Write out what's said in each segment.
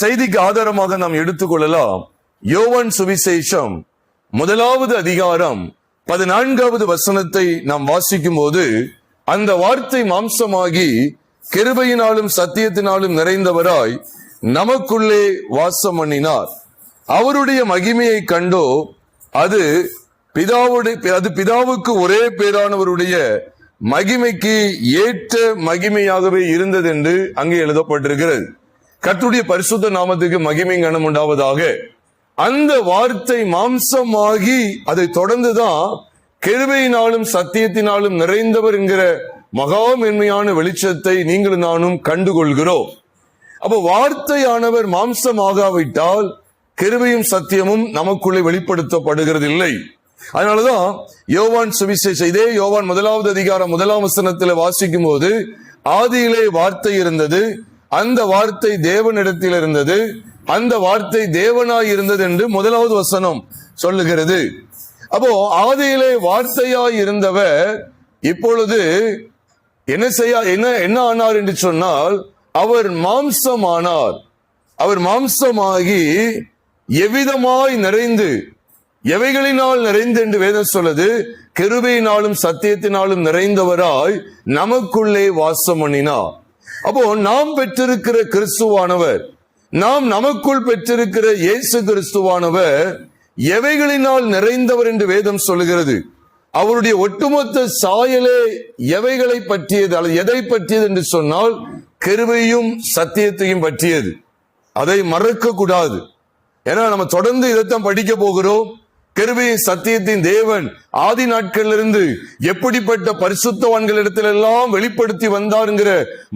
செய்திக்கு ஆதாரமாக நாம் எடுத்துக்கொள்ளலாம். யோவான் சுவிசேஷம் 1வது அதிகாரம் 14வது வசனத்தை நாம் வாசிக்கும் போது, அந்த வார்த்தை மாம்சமாகி கிருபையினாலும் சத்தியத்தினாலும் நிறைந்தவராய் நமக்குள்ளே வாசம் பண்ணினார். அவருடைய மகிமையை கண்டோ, அது பிதாவுக்கு ஒரே பேரானவருடைய மகிமைக்கு ஏற்ற மகிமையாகவே இருந்தது என்று அங்கே எழுதப்பட்டிருக்கிறது. கர்த்தருடைய பரிசுத்த நாமத்துக்கு மகிமை கனம் உண்டாவதாக. அந்த வார்த்தை மாம்சமாகி அதை தொடர்ந்துதான் கிருபையினாலும் சத்தியத்தினாலும் நிறைந்தவர் என்கிற மகா மென்மையான வெளிச்சத்தை நீங்களும் நானும் கண்டுகொள்கிறோம். அப்போ வார்த்தையானவர் மாம்சமாகாவிட்டால் கிருபையும் சத்தியமும் நமக்குள்ளே வெளிப்படுத்தப்படுகிறது இல்லை. அதனாலதான் யோவான் சுவிசேஷம், இதே யோவான் 1வது அதிகாரம் 1ஆம் வசனத்தில் வாசிக்கும் போது, ஆதியிலே வார்த்தை இருந்தது, அந்த வார்த்தை தேவனிடத்தில் இருந்தது, அந்த வார்த்தை தேவனாய் இருந்தது என்று 1வது வசனம் சொல்லுகிறது. அப்போ ஆதியிலே வார்த்தையாய் இருந்தவர் இப்பொழுது என்ன ஆனார் என்று சொன்னால், அவர் மாம்சமானார். அவர் மாம்சமாகி எவ்விதமாய் நிறைந்து, எவைகளினால் நிறைந்து என்று வேதம் சொல்லுது, கிருபையினாலும் சத்தியத்தினாலும் நிறைந்தவராய் நமக்குள்ளே வாசம் பண்ணினார். அப்போ நாம் பெற்றிருக்கிற கிறிஸ்துவானவர், நாம் நமக்குள் பெற்றிருக்கிற இயேசு கிறிஸ்துவானவர் எவைகளினால் நிறைந்தவர் என்று வேதம் சொல்லுகிறது. அவருடைய ஒட்டுமொத்த சாயலே எவைகளை பற்றியது, அல்லது எதை பற்றியது என்று சொன்னால் கிருபையும் சத்தியத்தையும் பற்றியது. அதை மறக்க கூடாது. ஏன்னா நம்ம தொடர்ந்து இதைத்தான் படிக்க போகிறோம். கிருபை சத்தியத்தின் தேவன் ஆதி நாட்களிலிருந்து எப்படிப்பட்ட பரிசுத்தவான்களிடத்தில் எல்லாம் வெளிப்படுத்தி வந்தாருங்கிற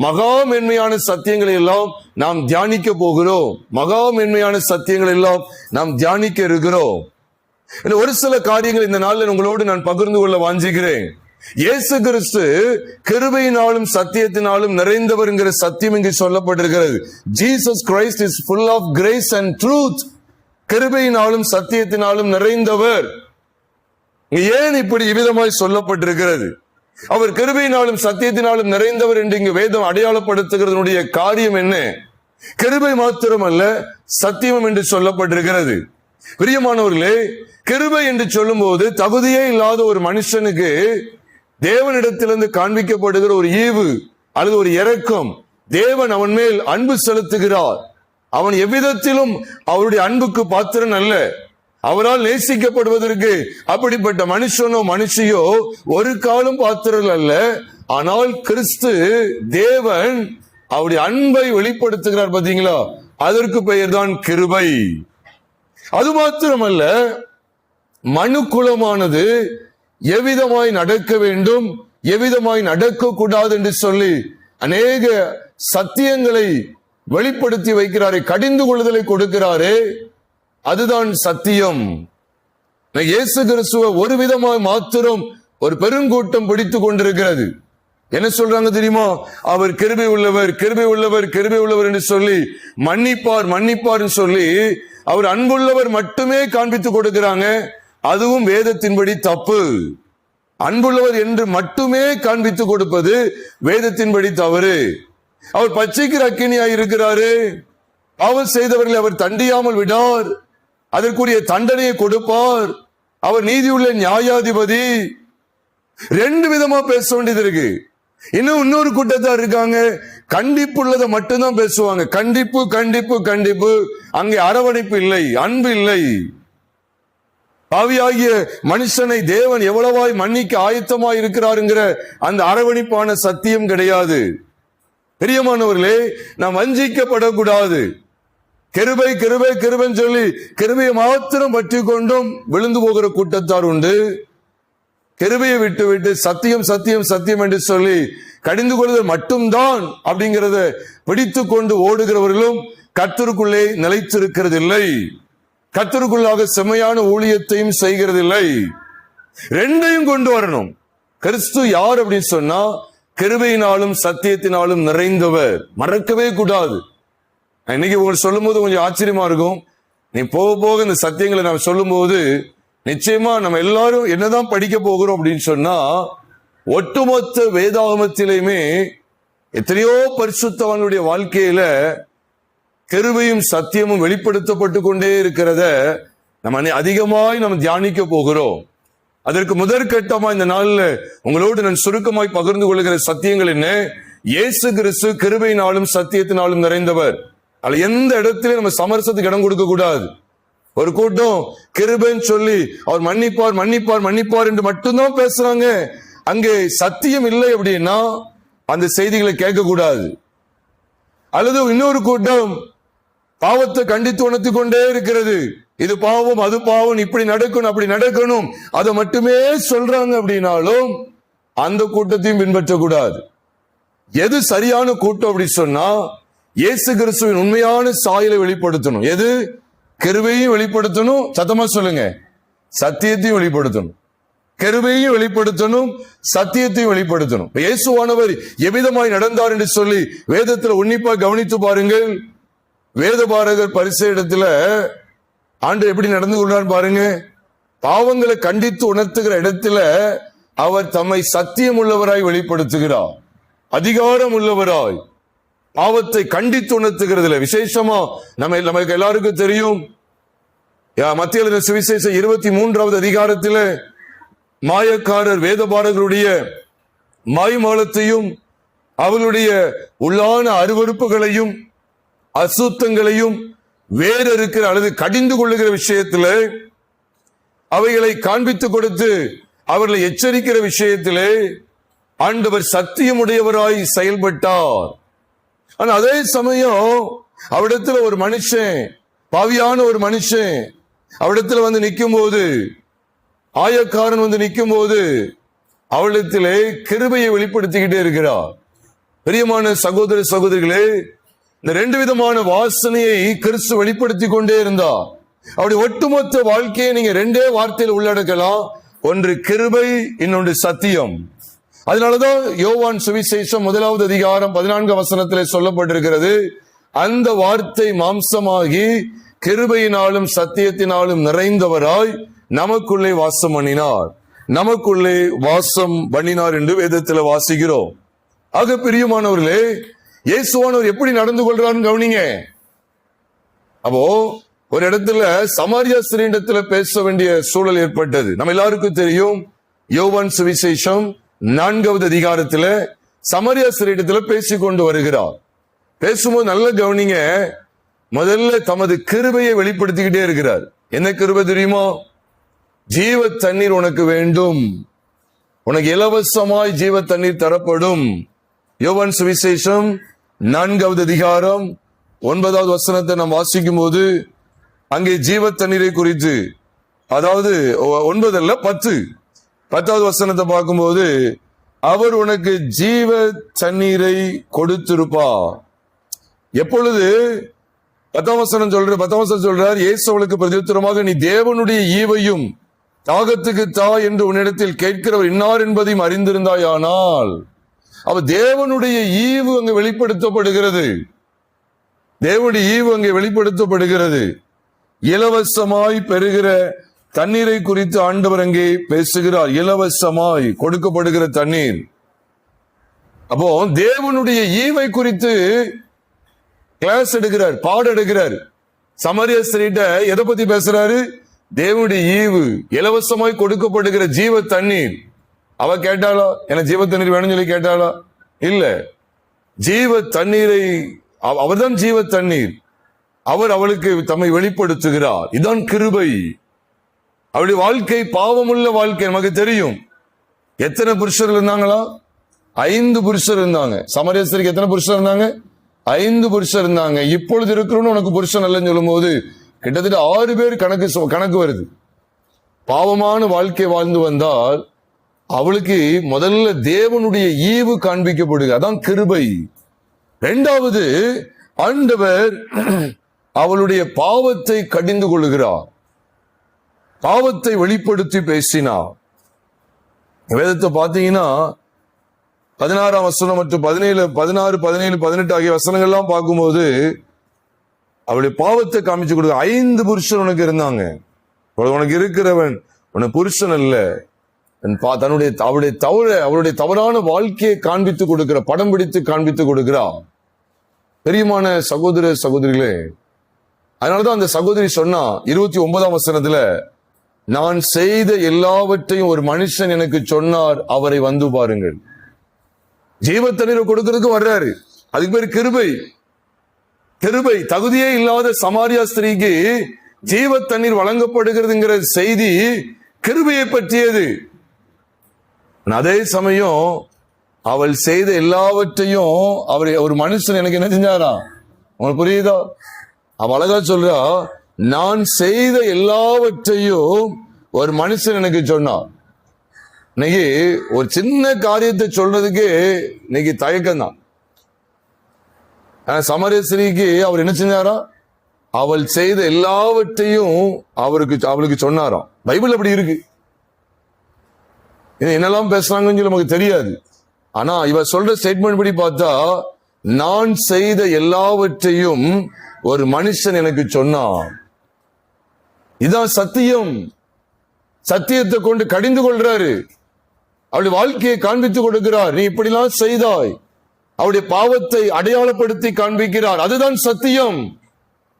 மகா மென்மையான சத்தியங்களை எல்லாம் நாம் தியானிக்க போகிறோம். மகா மென்மையான சத்தியங்களை எல்லாம் நாம் தியானிக்க இருக்கிறோம். ஒரு சில காரியங்கள் இந்த நாளில் உங்களோடு நான் பகிர்ந்து கொள்ள வாஞ்சிக்கிறேன். இயேசு கிறிஸ்து கிருபையினாலும் சத்தியத்தினாலும் நிறைந்தவர் என்கிற சத்தியம் இங்கு சொல்லப்பட்டிருக்கிறது. Jesus Christ is full of grace and truth. கிருபையினாலும் சத்தியத்தினாலும் நிறைந்தவர். ஏன் இப்படி இவ்விதமாய் சொல்லப்பட்டிருக்கிறது? அவர் கிருபையினாலும் சத்தியத்தினாலும் நிறைந்தவர் என்று இங்கு வேதம் அடையாளப்படுத்துகிறதனுடைய காரியம் என்ன? கிருபை மாத்திரமல்ல, சத்தியம் என்று சொல்லப்பட்டிருக்கிறது. பிரியமானவர்களே, கிருபை என்று சொல்லும் போது தகுதியே இல்லாத ஒரு மனுஷனுக்கு தேவனிடத்திலிருந்து காண்பிக்கப்படுகிற ஒரு ஈவு அல்லது ஒரு இரக்கம், தேவன் அவன் மேல் அன்பு செலுத்துகிறார். அவன் எவ்விதத்திலும் அவருடைய அன்புக்கு பாத்திரன் அல்ல. அவரால் நேசிக்கப்படுவதற்கு அப்படிப்பட்ட மனுஷனோ மனுஷியோ ஒரு காலம் பாத்திரல் அல்ல. ஆனால் கிறிஸ்து தேவன் அவருடைய அன்பை வெளிப்படுத்துகிறார். பாத்தீங்களா? அதற்கு பெயர் தான் கிருபை. அது மாத்திரமல்ல, மனுக்குலமானது எவ்விதமாய் நடக்க வேண்டும், எவ்விதமாய் நடக்க கூடாது என்று சொல்லி அநேக சத்தியங்களை வெளிப்படுத்தி வைக்கிறாரே, கடிந்து கொள்ளுதலை கொடுக்கிறாரே, அதுதான் சத்தியம். இயேசு கிறிஸ்துவ ஒரு விதமாய் மாத்திரம் ஒரு பெருங்கூட்டம் பிடித்துக் கொண்டிருக்கிறது. என்ன சொல்றாங்க தெரியுமா? அவர் கிருபை உள்ளவர், கிருபை உள்ளவர், கிருபை உள்ளவர் என்று சொல்லி மன்னிப்பார், மன்னிப்பார் சொல்லி அவர் அன்புள்ளவர் மட்டுமே காண்பித்துக் கொடுக்கிறாங்க. அதுவும் வேதத்தின்படி தப்பு. அன்புள்ளவர் என்று மட்டுமே காண்பித்துக் கொடுப்பது வேதத்தின்படி தவறு. அவர் பச்சைக்கு அக்கினியாய் இருக்கிறாரு. பாவம் செய்தவர்களை அவர் தண்டியாமல் விடார், அதற்குரிய தண்டனையை கொடுப்பார். அவர் நீதியுள்ள நியாயாதிபதி. ரெண்டு விதமா பேச வேண்டியது இருக்கு. இன்னொரு கூட்டத்தார் இருக்காங்க, கண்டிப்புள்ளதை மட்டும்தான் பேசுவாங்க. கண்டிப்பு கண்டிப்பு கண்டிப்பு, அங்கே அரவணைப்பு இல்லை, அன்பு இல்லை. பாவியாகிய மனுஷனை தேவன் எவ்வளவாய் மன்னிக்க ஆயத்தமாய் இருக்கிறாருங்கிற அந்த அரவணைப்பான சத்தியம் கிடையாது. பிரியமானவர்களே, நாம் வஞ்சிக்கப்படக்கூடாது. கிருபை கிருபை கிருபைன்னு சொல்லி கிருபையை மாத்திரம் பற்றி கொண்டும் விழுந்து போகிற கூட்டத்தார் உண்டு. கிருபையை விட்டு விட்டு சத்தியம் சத்தியம் சத்தியம் என்று சொல்லி கடிந்து கொள்வது மட்டும்தான் அப்படிங்கிறத பிடித்து கொண்டு ஓடுகிறவர்களும் கர்த்தருக்குள்ளே நிலைத்திருக்கிறதில்லை. கர்த்தருக்குள்ளாக செம்மையான ஊழியத்தையும் செய்கிறதில்லை. ரெண்டையும் கொண்டு வரணும். கிறிஸ்து யார் அப்படின்னு சொன்னா கிருபையினாலும் சத்தியத்தினாலும் நிறைந்தவர். மறக்கவே கூடாது. இன்னைக்கு உங்களுக்கு சொல்லும் போது கொஞ்சம் ஆச்சரியமா இருக்கும். நீ போக போக இந்த சத்தியங்களை நான் சொல்லும் போது நிச்சயமா நம்ம எல்லாரும் என்னதான் படிக்க போகிறோம் அப்படின்னு சொன்னா, ஒட்டுமொத்த வேதாகமத்திலையுமே எத்தனையோ பரிசுத்தவான்களுடைய வாழ்க்கையில கிருபையும் சத்தியமும் வெளிப்படுத்தப்பட்டு கொண்டே இருக்கிறத நம்ம அதிகமாய் நம்ம தியானிக்க போகிறோம். அதற்கு முதற்கட்டமா இந்த நாள்ல உங்களோடு நான் சுருக்கமாய் பகிர்ந்து கொள்கிற சத்தியங்கள் என்ன? இயேசு கிறிஸ்து கிருபையினாலும் சத்தியத்தினாலும் நிறைந்தவர். அதுல எந்த இடத்திலும் நம்ம சமரசத்துக்கு இடம் கொடுக்க கூடாது. ஒரு கூட்டம் கிருபைன்னு சொல்லி அவர் மன்னிப்பார் மன்னிப்பார் மன்னிப்பார் என்று மட்டும்தான் பேசுறாங்க. அங்கே சத்தியம் இல்லை அப்படின்னா அந்த செய்திகளை கேட்க கூடாது. அல்லது இன்னொரு கூட்டம் பாவத்தை கண்டித்து உணர்த்தி கொண்டே இருக்கிறது. இது பாவம், அது பாவம், இப்படி நடக்கணும், அப்படி நடக்கணும், அதை மட்டுமே சொல்றாங்க அப்படின்னாலும் அந்த கூட்டத்தையும் பின்பற்றக்கூடாது. எது சரியான கூட்டம் அப்படி சொன்னா, இயேசு கிறிஸ்துவின் உண்மையான சாயலை வெளிப்படுத்தணும். எது? கிருபையும் வெளிப்படுத்தணும், சத்தமா சொல்லுங்க, சத்தியத்தையும் வெளிப்படுத்தணும். கிருபையும் வெளிப்படுத்தணும், சத்தியத்தையும் வெளிப்படுத்தணும். இயேசுவானவர் எவ்விதமாய் நடந்தார் என்று சொல்லி வேதத்துல உன்னிப்பா கவனித்து பாருங்கள். வேதபாரகர் பரிசேயிடத்துல ஆண்டவர் எப்படி நடந்து கொண்டார் பாருங்க. பாவங்களை கண்டித்து உணர்த்துகிற இடத்துல அவர் தம்மை சத்தியம் உள்ளவராய் வெளிப்படுத்துகிறார், அதிகாரம் உள்ளவராய். பாவத்தை கண்டித்து உணர்த்துகிறதுல விசேஷமா நமக்கு எல்லாருக்கும் தெரியும். மத்திய எழுதின சுவிசேஷம் 23வது அதிகாரத்தில் மாயக்காரர் வேதபாரகருடைய மாய்மாலத்தையும் அவர்களுடைய உள்ளான அருவருப்புகளையும் அசுத்தங்களையும் வேறு இருக்கிற அல்லது கடிந்து கொள்ளுகிற விஷயத்தில் அவைகளை காண்பித்து கொடுத்து அவர்களை எச்சரிக்கிற விஷயத்திலே ஆண்டவர் சத்தியமுடையவராய் செயல்பட்டார். ஆனா அதே சமயம் அவிடத்துல ஒரு மனுஷன், பாவியான ஒரு மனுஷன் அவிடத்துல வந்து நிற்கும் போது, ஆயக்காரன் வந்து நிற்கும் போது அவளிடத்திலே கிருபையை வெளிப்படுத்திக்கிட்டே இருக்கிறார். பிரியமான சகோதர சகோதரிகளே, இந்த ரெண்டு விதமான வாசனையை கிறிஸ்து வெளிப்படுத்தி கொண்டே இருந்தார். அப்படி ஒட்டுமொத்த வாழ்க்கையை நீங்க ரெண்டே வார்த்தையில் உள்ளடக்கலாம். ஒன்று கிருபை, இன்னொன்று சத்தியம். அதனாலதான் யோவான் சுவிசேஷம் 1வது அதிகாரம் 14 வசனத்திலே சொல்லப்பட்டிருக்கிறது, அந்த வார்த்தை மாம்சமாகி கிருபையினாலும் சத்தியத்தினாலும் நிறைந்தவராய் நமக்குள்ளே வாசம் பண்ணினார், நமக்குள்ளே வாசம் பண்ணினார் என்று வேதத்தில் வாசிக்கிறோம். ஆக பிரியமானவர்களே, இயேசுவானவர் எப்படி நடந்து கொள்றாருன்னு கவனிங்க. அப்போ ஒரு இடத்துல சமாரியா ஸ்திரீயிடத்துல பேச வேண்டிய சூழல் ஏற்பட்டது. நம்ம எல்லாருக்கும் தெரியும். யோவான் சுவிசேஷம் 4வது அதிகாரத்துல சமாரியா ஸ்திரீயிடத்துல பேசிக் கொண்டு வருகிறார். பேசும்போது நல்ல கவனிங்க. முதல்ல தமது கிருபையை வெளிப்படுத்திக்கிட்டே இருக்கிறார். என்ன கிருபை தெரியுமா? ஜீவ தண்ணீர் உனக்கு வேண்டும், உனக்கு இலவசமாய் ஜீவ தண்ணீர் தரப்படும். யோவான் சுவிசேஷம் 4வது அதிகாரம் 9வது வசனத்தை நாம் வாசிக்கும் போது அங்கே ஜீவ தண்ணீரை குறித்து, அதாவது 9 அல்ல 10வது வசனத்தை பார்க்கும்போது, அவர் உனக்கு ஜீவ தண்ணீரை கொடுத்திருப்பார். எப்பொழுது 10வது வசனம் சொல்றார், இயேசு அவளுக்கு பிரதியுத்தரமாக, நீ தேவனுடைய ஈவையும் தாகத்துக்கு தா என்று உன்னிடத்தில் கேட்கிறவர் இன்னார் என்பதையும் அறிந்திருந்தாயானால். அவ தேவனுடைய ஈவு அங்கு வெளிப்படுத்தப்படுகிறது. தேவனுடைய ஈவு அங்கே வெளிப்படுத்தப்படுகிறது. இலவசமாய் பெறுகிற தண்ணீரை குறித்து ஆண்டவர் அங்கே பேசுகிறார். இலவசமாய் கொடுக்கப்படுகிற தண்ணீர். அப்போ தேவனுடைய ஈவை குறித்து கிளாஸ் எடுக்கிறார், பாடம் எடுக்கிறார். சமாரியா ஸ்திரீட்ட எதை பத்தி பேசுறாரு? தேவனுடைய ஈவு, இலவசமாய் கொடுக்கப்படுகிற ஜீவ தண்ணீர். அவ கேட்டாளா, எனக்கு ஜீவ தண்ணீர் வேணும்னு சொல்லி கேட்டாளா? இல்ல. ஜீவ தண்ணீரை, அவர்தான் ஜீவ தண்ணீர். அவர் அவளுக்கு தம்மை வெளிப்படுத்துகிறார். இதான் கிருபை. அவருடைய வாழ்க்கை பாவமுள்ள வாழ்க்கை. நமக்கு தெரியும். எத்தனை புருஷர்கள் இருந்தாங்களா? 5 புருஷர் இருந்தாங்க. சமாரியா ஸ்திரீக்கு எத்தனை புருஷர் இருந்தாங்க? 5 புருஷர் இருந்தாங்க. இப்பொழுது இருக்கிறவனு உனக்கு புருஷன் இல்லைன்னு சொல்லும் போது கிட்டத்தட்ட 6 பேர் கணக்கு வருது. பாவமான வாழ்க்கை வாழ்ந்து வந்தால் அவளுக்கு முதல்ல தேவனுடைய ஈவு காண்பிக்கப்படுகிறது. அதான் கிருபை. 2வது, ஆண்டவர் அவளுடைய பாவத்தை கடிந்து கொள்ளுகிறார், பாவத்தை வெளிப்படுத்தி பேசினார். வேதத்தை பார்த்தீங்கன்னா 16ஆம் வசனம் மற்றும் 17, 16, 17, 18 ஆகிய வசனங்கள்லாம் பார்க்கும்போது அவளுடைய பாவத்தை காமிச்சு கொடுக்க. 5 புருஷன் உனக்கு இருந்தாங்க. உனக்கு இருக்கிறவன் உனக்கு புருஷன் அல்ல. அவளுடைய தவறான வாழ்க்கையை காண்பித்து கொடுக்கிற, படம் பிடித்து காண்பித்து கொடுக்கிறார். பெரியமான சகோதர சகோதரிகளே, அதனாலதான் அந்த சகோதரி சொன்னா 29ஆம் வசனத்துல, நான் செய்த எல்லாவற்றையும் ஒரு மனுஷன் எனக்கு சொன்னார், அவரை வந்து பாருங்கள். ஜீவ தண்ணீரை கொடுக்கிறதுக்கு வர்றாரு. அதுக்கு பேர் கிருபை. கிருபை. தகுதியே இல்லாத சமாரியா ஸ்திரீக்கு ஜீவ தண்ணீர் வழங்கப்படுகிறதுங்கிற செய்தி கிருபையை பற்றியது. அதே சமயம் அவள் செய்த எல்லாவற்றையும் அவரை ஒரு மனுஷன் எனக்கு என்ன செஞ்சாரா? உங்களுக்கு புரியுதா? அவ அழகா சொல்றா, நான் செய்த எல்லாவற்றையும் ஒரு மனுஷன் எனக்கு சொன்னான். இன்னைக்கு ஒரு சின்ன காரியத்தை சொல்றதுக்கு இன்னைக்கு தயக்கம் தான். சமரிய ஸ்திரீக்கு அவர் என்ன செஞ்சாரா? அவள் செய்த எல்லாவற்றையும் அவளுக்கு சொன்னாராம். பைபிள் அப்படி இருக்கு. என்னெல்லாம் பேசுறாங்கன்னு சொல்லி நமக்கு தெரியாது. ஆனா இவ சொல்ற ஸ்டேட்மெண்ட் படி பார்த்தா, நான் செய்த எல்லாவற்றையும் ஒரு மனுஷன் எனக்கு சொன்னான். இதான் சத்தியம். சத்தியத்தை கொண்டு கடிந்து கொள்றாரு. அவளுடைய வாழ்க்கையை காண்பித்துக் கொடுக்கிறார். நீ இப்படிலாம் செய்தாய். அவருடைய பாவத்தை அடையாளப்படுத்தி காண்பிக்கிறார். அதுதான் சத்தியம்.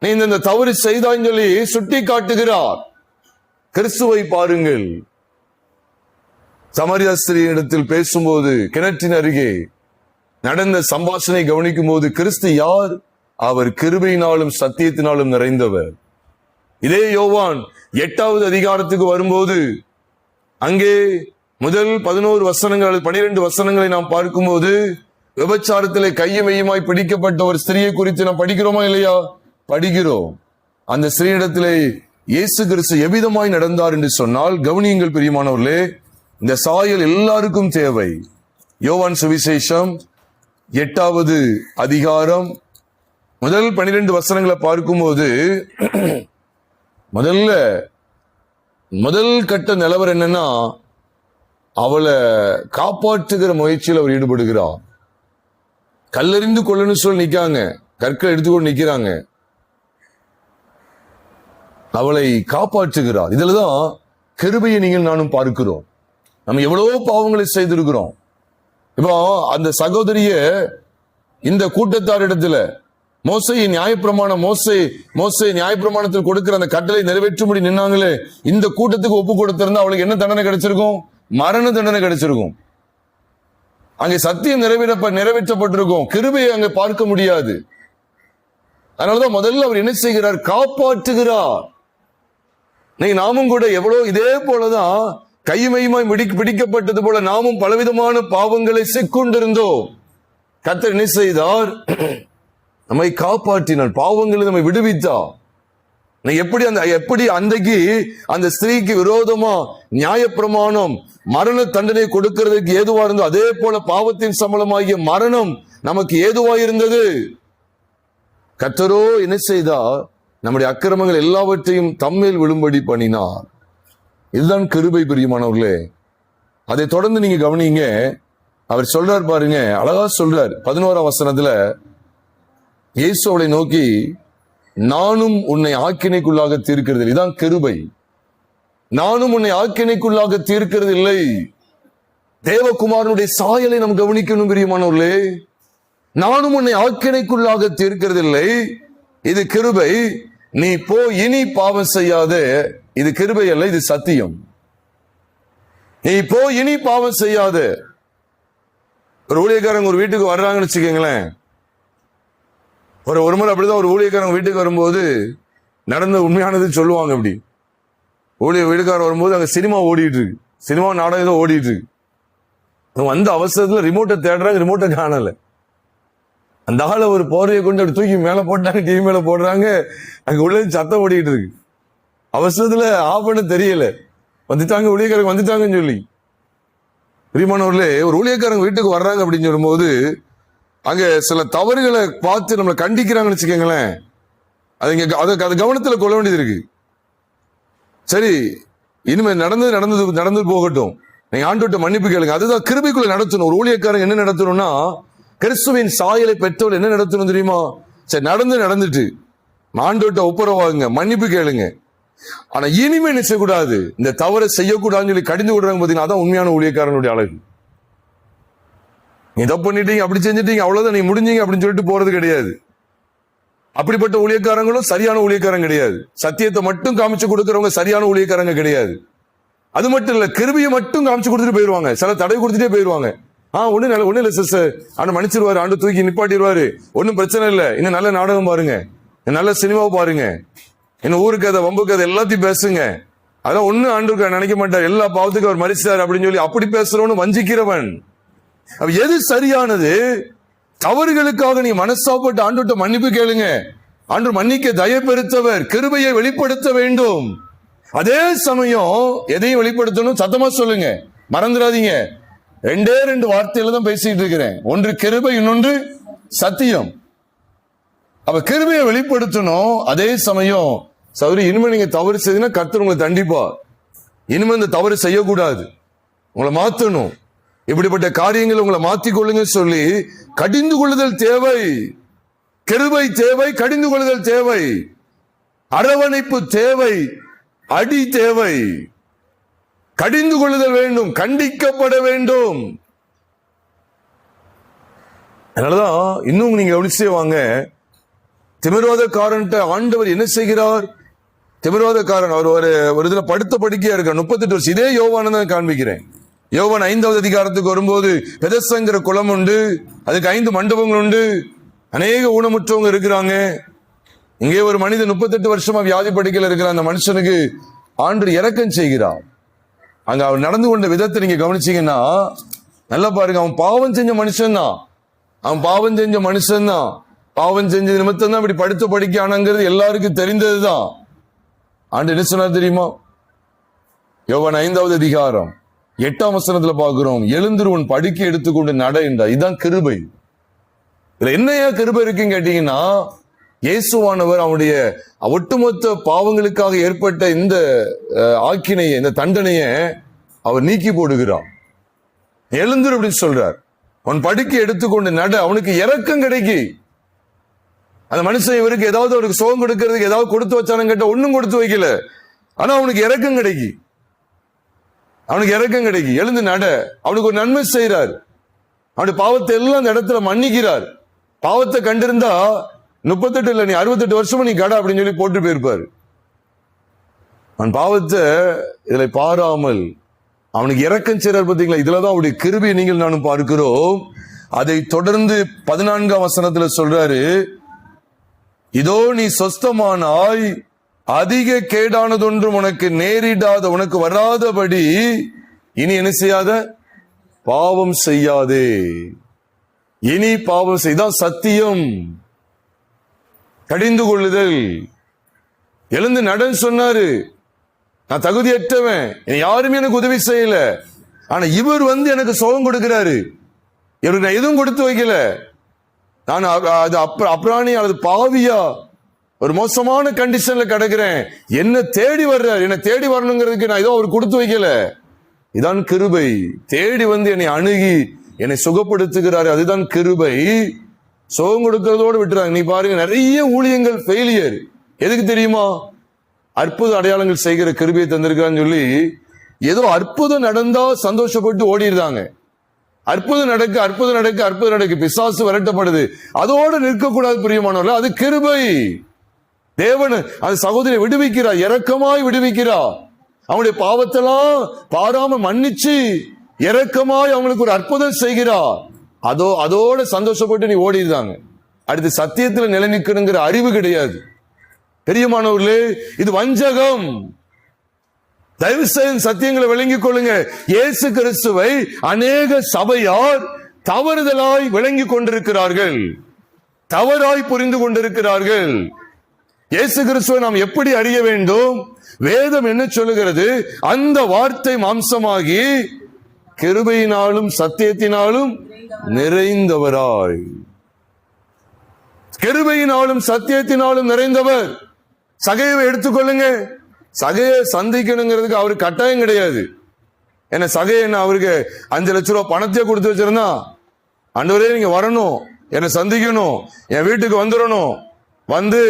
நீ இந்த தவறு செய்தாய் சொல்லி சுட்டி காட்டுகிறார். கிறிஸ்துவை பாருங்கள். சமாரியா ஸ்திரீ இடத்தில் பேசும்போது கிணற்றின் அருகே நடந்த சம்பாஷணை கவனிக்கும் போது, கிறிஸ்து யார்? அவர் கிருபையினாலும் சத்தியத்தினாலும் நிறைந்தவர். இதே யோவான் 8வது அதிகாரத்துக்கு வரும்போது, அங்கே முதல் 11 வசனங்கள் 12 வசனங்களை நாம் பார்க்கும்போது, விபச்சாரத்திலே கையுமையுமாய் பிடிக்கப்பட்ட ஒரு ஸ்திரியை குறித்து நாம் படிக்கிறோமா இல்லையா? படிக்கிறோம். அந்த ஸ்திரீயிடத்திலே இயேசு கிறிஸ்து எவ்விதமாய் நடந்தார் என்று சொன்னால், கவனியுங்கள் பிரியமானவர்களே, இந்த சாயல் எல்லாருக்கும் தேவை. யோவான் சுவிசேஷம் 8வது அதிகாரம் முதல் 12 வசனங்களை பார்க்கும்போது, முதல் கட்ட நிலவரம் என்னன்னா, அவளை காப்பாற்றுகிற முயற்சியில் அவர் ஈடுபடுகிறார். கல்லெறிந்து கொள்ளணும் சொல்லி நிக்காங்க, கற்களை எடுத்துக்கொண்டு நிக்கிறாங்க. அவளை காப்பாற்றுகிறார். இதுலதான் கிருபையை நீங்கள் நானும் பார்க்கிறோம். நம்ம எவ்வளவோ பாவங்களை செய்திருக்கிறோம். இப்போ அந்த சகோதரிய இந்த கூட்டத்தாரிடத்துல மோசே நியாயப்பிரமாணத்தில் கொடுக்கிற அந்த கட்டளை நிறைவேற்றும்படி நின்னாங்களே, இந்த கூட்டத்துக்கு ஒப்பு கொடுத்திருந்தா அவளுக்கு என்ன தண்டனை கிடைச்சிருக்கும்? மரண தண்டனை கிடைச்சிருக்கும். அங்கே சத்தியம் நிறைவேற்றப்பட்டிருக்கும். கிருபையை அங்கே பார்க்க முடியாது. அதனாலதான் முதல்ல அவர் என்ன செய்கிறார்? காப்பாற்றுகிறார். நீங்க நாமும் கூட எவ்வளவு இதே போலதான் கையுமையுமாய் பிடிக்கப்பட்டது போல நாமும் பலவிதமான பாவங்களை சிக்கொண்டிருந்தோம். கர்த்தர் என்ன செய்தார்? நம்மை காப்பாற்றினார். பாவங்களை நம்மை விடுவித்தார். எப்படி அன்றைக்கு அந்த ஸ்திரீக்கு விரோதமா நியாயப்பிரமாணம் மரண தண்டனை கொடுக்கிறதுக்கு ஏதுவா இருந்தோ, அதே போல பாவத்தின் சம்பளமாகிய மரணம் நமக்கு ஏதுவா இருந்தது. கர்த்தரோ என்ன செய்தார்? நம்முடைய அக்கிரமங்கள் எல்லாவற்றையும் தம்மேல் விழும்படி பண்ணினார். இதுதான் கிருபை பிரியமானவர்களே. அதை தொடர்ந்து நீங்க கவனிங்க. அவர் சொல்றார் பாருங்க, அழகா சொல்றார். 11ஆம் வசனத்துல இயேசு அவளை நோக்கி, நானும் உன்னை ஆக்கினைக்குள்ளாக தீர்க்கிறது இல்லை. இதான் கிருபை. நானும் உன்னை ஆக்கினைக்குள்ளாக தீர்க்கிறது இல்லை. தேவகுமாரனுடைய சாயலை நாம் கவனிக்கணும் பிரியமானவர்களே. நானும் உன்னை ஆக்கினைக்குள்ளாக தீர்க்கிறது இல்லை. இது கிருபை. நீ போ, இனி பாவம் செய்யாத. இது கிருபை அல்ல, இது சத்தியம். நீ போ, இனி பாவம் செய்யாத. ஒரு ஊழியக்காரங்க ஒரு வீட்டுக்கு வர்றாங்கன்னு வச்சுக்கோங்களேன். ஒரு முறை அப்படிதான் ஒரு ஊழியக்காரங்க வீட்டுக்கு வரும்போது நடந்த உண்மையானது சொல்லுவாங்க. அப்படி வீட்டுக்காரர் வரும்போது அங்க சினிமா ஓடிட்டு இருக்கு, சினிமா நாடகம் ஏதோ ஓடிட்டு இருக்கு. வந்த அவசரத்துல ரிமோட்டை தேடுறாங்க, ரிமோட்டை காணல. அந்த ஆளை ஒரு போர்வையை கொண்டு அப்படி தூக்கி மேல போட்டாங்க, டிவி மேல போடுறாங்க. அங்க உள்ள சத்தம் ஓடிட்டு இருக்கு. அவசரத்துல ஆஃப் பண்ண தெரியல. வந்துட்டாங்க ஊழியக்காரங்க, வந்துட்டாங்கன்னு சொல்லி. பிரியமானவர்களே, ஒரு ஊழியக்காரங்க வீட்டுக்கு வர்றாங்க அப்படின்னு சொல்லும்போது அங்க சில தவறுகளை பார்த்து நம்மளை கண்டிக்கிறாங்கன்னு வச்சுக்கோங்களேன். அது கவனத்துல கொள்ள வேண்டியது இருக்கு. சரி, இனிமே நடந்து போகட்டும், நீங்க ஆண்டவர்ட்ட மன்னிப்பு கேளுங்க. அதுதான் கிருபைக்குள்ள நடத்தணும். ஒரு ஊழியக்காரங்க என்ன நடத்தணும்னா, கிறிஸ்துவின் சாயலை பெற்றவள் என்ன நடத்தணும் தெரியுமா? சரி, நடந்துட்டு ஆண்டவர்ட்ட ஒப்புரவாகுங்க, மன்னிப்பு கேளுங்க. ஆனா இனிமே என்ன செய்யக்கூடாது, இந்த தவறை செய்யக்கூடாதுன்னு சொல்லி கடிந்து விடுறாங்க. பாத்தீங்கன்னா அதான் உண்மையான ஊழியக்காரனுடைய அழகு. நீ தப்பு பண்ணிட்டீங்க, அப்படி செஞ்சிட்டீங்க, அவ்வளவுதான், நீ முடிஞ்சீங்க அப்படின்னு சொல்லிட்டு போறது கிடையாது. அப்படிப்பட்ட ஊழியக்காரங்களும் சரியான ஊழியக்காரங்க கிடையாது. சத்தியத்தை மட்டும் காமிச்சு கொடுக்கறவங்க சரியான ஊழியக்காரங்க கிடையாது. அது மட்டும் இல்ல, கிருபையை மட்டும் காமிச்சு கொடுத்துட்டு போயிருவாங்க, சில தடவை கொடுத்துட்டே போயிருவாங்க. ஒண்ணு இல்ல சிஸ்டர், ஆண்டு மன்னிச்சிருவாரு, ஆண்டு தூக்கி நிப்பாட்டிடுவாரு, ஒன்னும் பிரச்சனை இல்ல, இன்னும் நல்ல நாடகம் பாருங்க, நல்ல சினிமாவை பாருங்க, இன்னும் ஊரு கதை வம்பு கதை எல்லாத்தையும் பேசுங்க, அதான் ஒண்ணு ஆண்டு நினைக்க மாட்டார், எல்லா பாவத்துக்கும் அவர் மரிச்சார் அப்படின்னு சொல்லி அப்படி பேசுறவனு வஞ்சிக்கிறவன். எது சரியானது? தவறுகளுக்காக நீ மனசாப்பட்டு ஆண்டுகிட்ட மன்னிப்பு கேளுங்க. ஆண்டு மன்னிக்க தயப்பெருத்தவர், கிருபையை வெளிப்படுத்த வேண்டும். அதே சமயம் எதையும் வெளிப்படுத்தணும், சத்தமா சொல்லுங்க, மறந்துடாதீங்க. 2 வார்த்தையில தான் பேசிட்டு இருக்கிறேன், ஒன்று கிருபை, இன்னொன்று சத்தியம். அப்ப கிருபையை வெளிப்படுத்தணும். அதே சமயம் சௌரி, இனிமே நீங்க தவறு செய்தீங்கன்னா கர்த்தர் உங்களை தண்டிப்பா, இனிமே இந்த தவறு செய்யக்கூடாது, உங்களை மாத்தணும், இப்படிப்பட்ட காரியங்கள் உங்களை மாத்திக்கொள்ளுங்க சொல்லி கடிந்து கொள்ளுதல் தேவை. கிருபை தேவை, கடிந்து கொள்ளுதல் தேவை, அரவணைப்பு தேவை, அடி தேவை, கடிந்து கொள்ளுதல் வேண்டும், கண்டிக்கப்பட வேண்டும். அதனாலதான் இன்னும் நீங்க கவனிச்சே வாங்க, திமிர்வாதக்காரன் ஆண்டவர் என்ன செய்கிறார்? திமிர்வாதக்காரன் அவர் ஒரு இதுல படுத்த படுக்கையா இருக்க 38 வருஷம். இதே யோவான தான் காண்பிக்கிறேன். யோவான் 5வது அதிகாரத்துக்கு வரும்போது பெதஸ்தாங்கிற குளம் உண்டு, அதுக்கு 5 மண்டபங்கள் உண்டு, அநேக ஊனமுற்றவங்க இருக்கிறாங்க. இங்கே ஒரு மனிதன் 38 வருஷமா வியாதி படுக்கையில் இருக்கிற அந்த மனுஷனுக்கு ஆண்டு இரக்கம் செய்கிறார். அங்க அவர் நடந்து கொண்ட விதத்தை நீங்க கவனிச்சீங்கன்னா நல்லா பாருங்க, அவன் பாவம் செஞ்ச மனுஷன் தான், பாவம் செஞ்ச நிமித்தம் தான் இப்படி படுத்த படிக்கானங்கிறது எல்லாருக்கும் தெரிந்ததுதான். ஆண்டு என்ன சொன்னார் தெரியுமா? யோவான் 5வது அதிகாரம் 8ஆம் வசனத்துல பாக்குறோம், எழுந்திரு உன் படுக்கை எடுத்துக்கொண்டு நட என்றார். இதுதான் கிருபை. இதுல என்னையா கிருபை இருக்குன்னு கேட்டீங்கன்னா, இயேசுவானவர் அவனுடைய ஒட்டுமொத்த பாவங்களுக்காக ஏற்பட்ட இந்த ஆக்கினையை, இந்த தண்டனையை அவர் நீக்கி போடுகிறார். எழுந்திரு அப்படின்னு சொல்றார், உன் படுக்கை எடுத்துக்கொண்டு நட. அவனுக்கு இரக்கம் கிடைக்கி. அந்த மனுஷன் இவருக்கு ஏதாவது அவருக்கு சுகம் கொடுக்கறதுக்கு ஏதாவது கொடுத்து வச்சானு கேட்ட ஒன்னும் கொடுத்து வைக்கல, ஆனா அவனுக்கு இரக்கம் கிடைக்கி, எழுந்து நட. அவனுக்கு ஒரு நன்மை செய்யறார், அவனுடைய பாவத்தை எல்லாம் அந்த இடத்துல மன்னிக்கிறார். பாவத்தை கண்டிருந்தா 38 இல்ல, நீ 68 வருஷமா நீ கடை அப்படின்னு சொல்லி போட்டு போயிருப்பாரு. அவன் பாவத்தை இதுல பாராமல் அவனுக்கு இரக்கம் செய்யறார். பார்த்தீங்களா? இதுலதான் அவருடைய கிருபையை நீங்கள் நானும் பார்க்கிறோம். அதை தொடர்ந்து 14ஆம் வசனத்துல சொல்றாரு, இதோ நீ சொஸ்தமானாய், அதிக கேடானதொன்றும் உனக்கு நேரிடாத, உனக்கு வராதபடி இனி என்ன செய்யாத? பாவம் செய்யாதே. இனி பாவம் செய்தான் சத்தியம், கடிந்து கொள்ளுதல். எழுந்து நடன் சொன்னாரு. நான் தகுதியற்றவன், யாருமே எனக்கு உதவி செய்யல, ஆனா இவர் எனக்கு சுகம் கொடுக்கிறாரு, இவருக்கு நான் எதுவும் கொடுத்து வைக்கல, நான் அது அப்ராணி அல்லது பாவியா ஒரு மோசமான கண்டிஷன்ல கிடக்கிறேன், என்ன தேடி வர்றார், என்ன தேடி வரணுங்கிறதுக்கு நான் ஏதோ அவர் கொடுத்து வைக்கல. இதான் கிருபை. தேடி என்னை அணுகி என்னை சுகப்படுத்துகிறாரு, அதுதான் கிருபை. சுகம் கொடுக்கறதோடு விட்டுறாங்க. நீ பாருங்க, நிறைய ஊழியங்கள் ஃபெயிலியர். எதுக்கு தெரியுமா? அற்புத அடையாளங்கள் செய்கிற கிருபையை தந்திருக்கான்னு சொல்லி ஏதோ அற்புதம் நடந்தா சந்தோஷப்பட்டு ஓடிடுறாங்க. அற்புதம் நடக்கு, பிசாசு விரட்டப்படுது, அதோடு நிற்கக்கூடாது பிரியமானவர்களே. அது கிருபை. தேவன் அந்த சகோதரியை விடுவிக்கிறார், இரக்கமாய் விடுவிக்கிறார். அவங்களுடைய பாவத்தெல்லாம் பாராம மன்னிச்சு இரக்கமாய் அவங்களுக்கு ஒரு அற்புதம் செய்கிறார். அதோட சந்தோஷப்பட்டு நீ ஓடிடுறாங்க. அடுத்து சத்தியத்துல நிலை நிற்கணுங்கிற அறிவு கிடையாது. பெரியமானவர்களே, இது வஞ்சகம். தயவு செய்து சத்தியங்களை விளங்கிக் கொள்ளுங்க. இயேசு கிறிஸ்துவை அநேக சபையார் தவறுதலாய் விளங்கிக் கொண்டிருக்கிறார்கள், தவறாய் புரிந்து கொண்டிருக்கிறார்கள். இயேசு கிறிஸ்துவை நாம் எப்படி அறிய வேண்டும்? வேதம் என்ன சொல்லுகிறது? அந்த வார்த்தை மாம்சமாகி கிருபையினாலும் சத்தியத்தினாலும் நிறைந்தவராய், கிருபையினாலும் சத்தியத்தினாலும் நிறைந்தவர். சகையை எடுத்துக்கொள்ளுங்க. சகையை சந்திக்கணுங்கிறதுக்கு அவருக்கு கட்டாயம் கிடையாது. என்ன சகையை என்ன அவருக்கு 5 லட்சம் ரூபாய் பணத்தையே கொடுத்து வச்சிருந்தா, ஆண்டவரே நீங்க வரணும், என்னை சந்திக்கணும், என் வீட்டுக்கு வந்துடணும், வந்து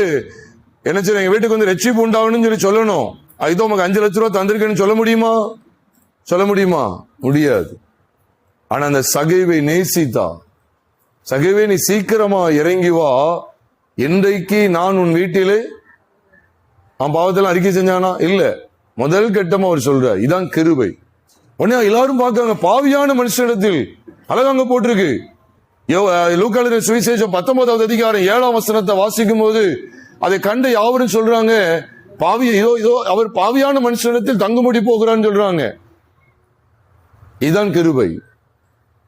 என்ன செய்ய, எங்க வீட்டுக்கு வந்து ரட்சிப்பு உண்டாகணும்னு சொல்லணும், இதோ உனக்கு 5 லட்சம் ரூபாய் தந்திருக்கேன்னு சொல்ல முடியுமா? முடியாது. ஆனா அந்த சகைவை நேசித்தா, சகைவே நீ சீக்கிரமா இறங்கி வா, இன்றைக்கு நான் உன் வீட்டிலே அவன் பாவத்தெல்லாம் அறிக்கை செஞ்சானா? இல்ல. முதல் கட்டமா அவர் சொல்றார், இதான் கிருபை. உடனே எல்லாரும் பார்க்காங்க, பாவியான மனுஷனிடத்தில், அழகாங்க போட்டிருக்கு. லூக்கா எழுதின சுவிசேஷம் 19வது அதிகாரம் 7ஆம் வசனத்தை வாசிக்கும் போது அதை கண்டு யாவரும் சொல்றாங்க, பாவி இதோ அவர் பாவியான மனுஷனிடத்தில் தங்குமுடி போகிறான்னு சொல்றாங்க. இதுதான் கிருபை.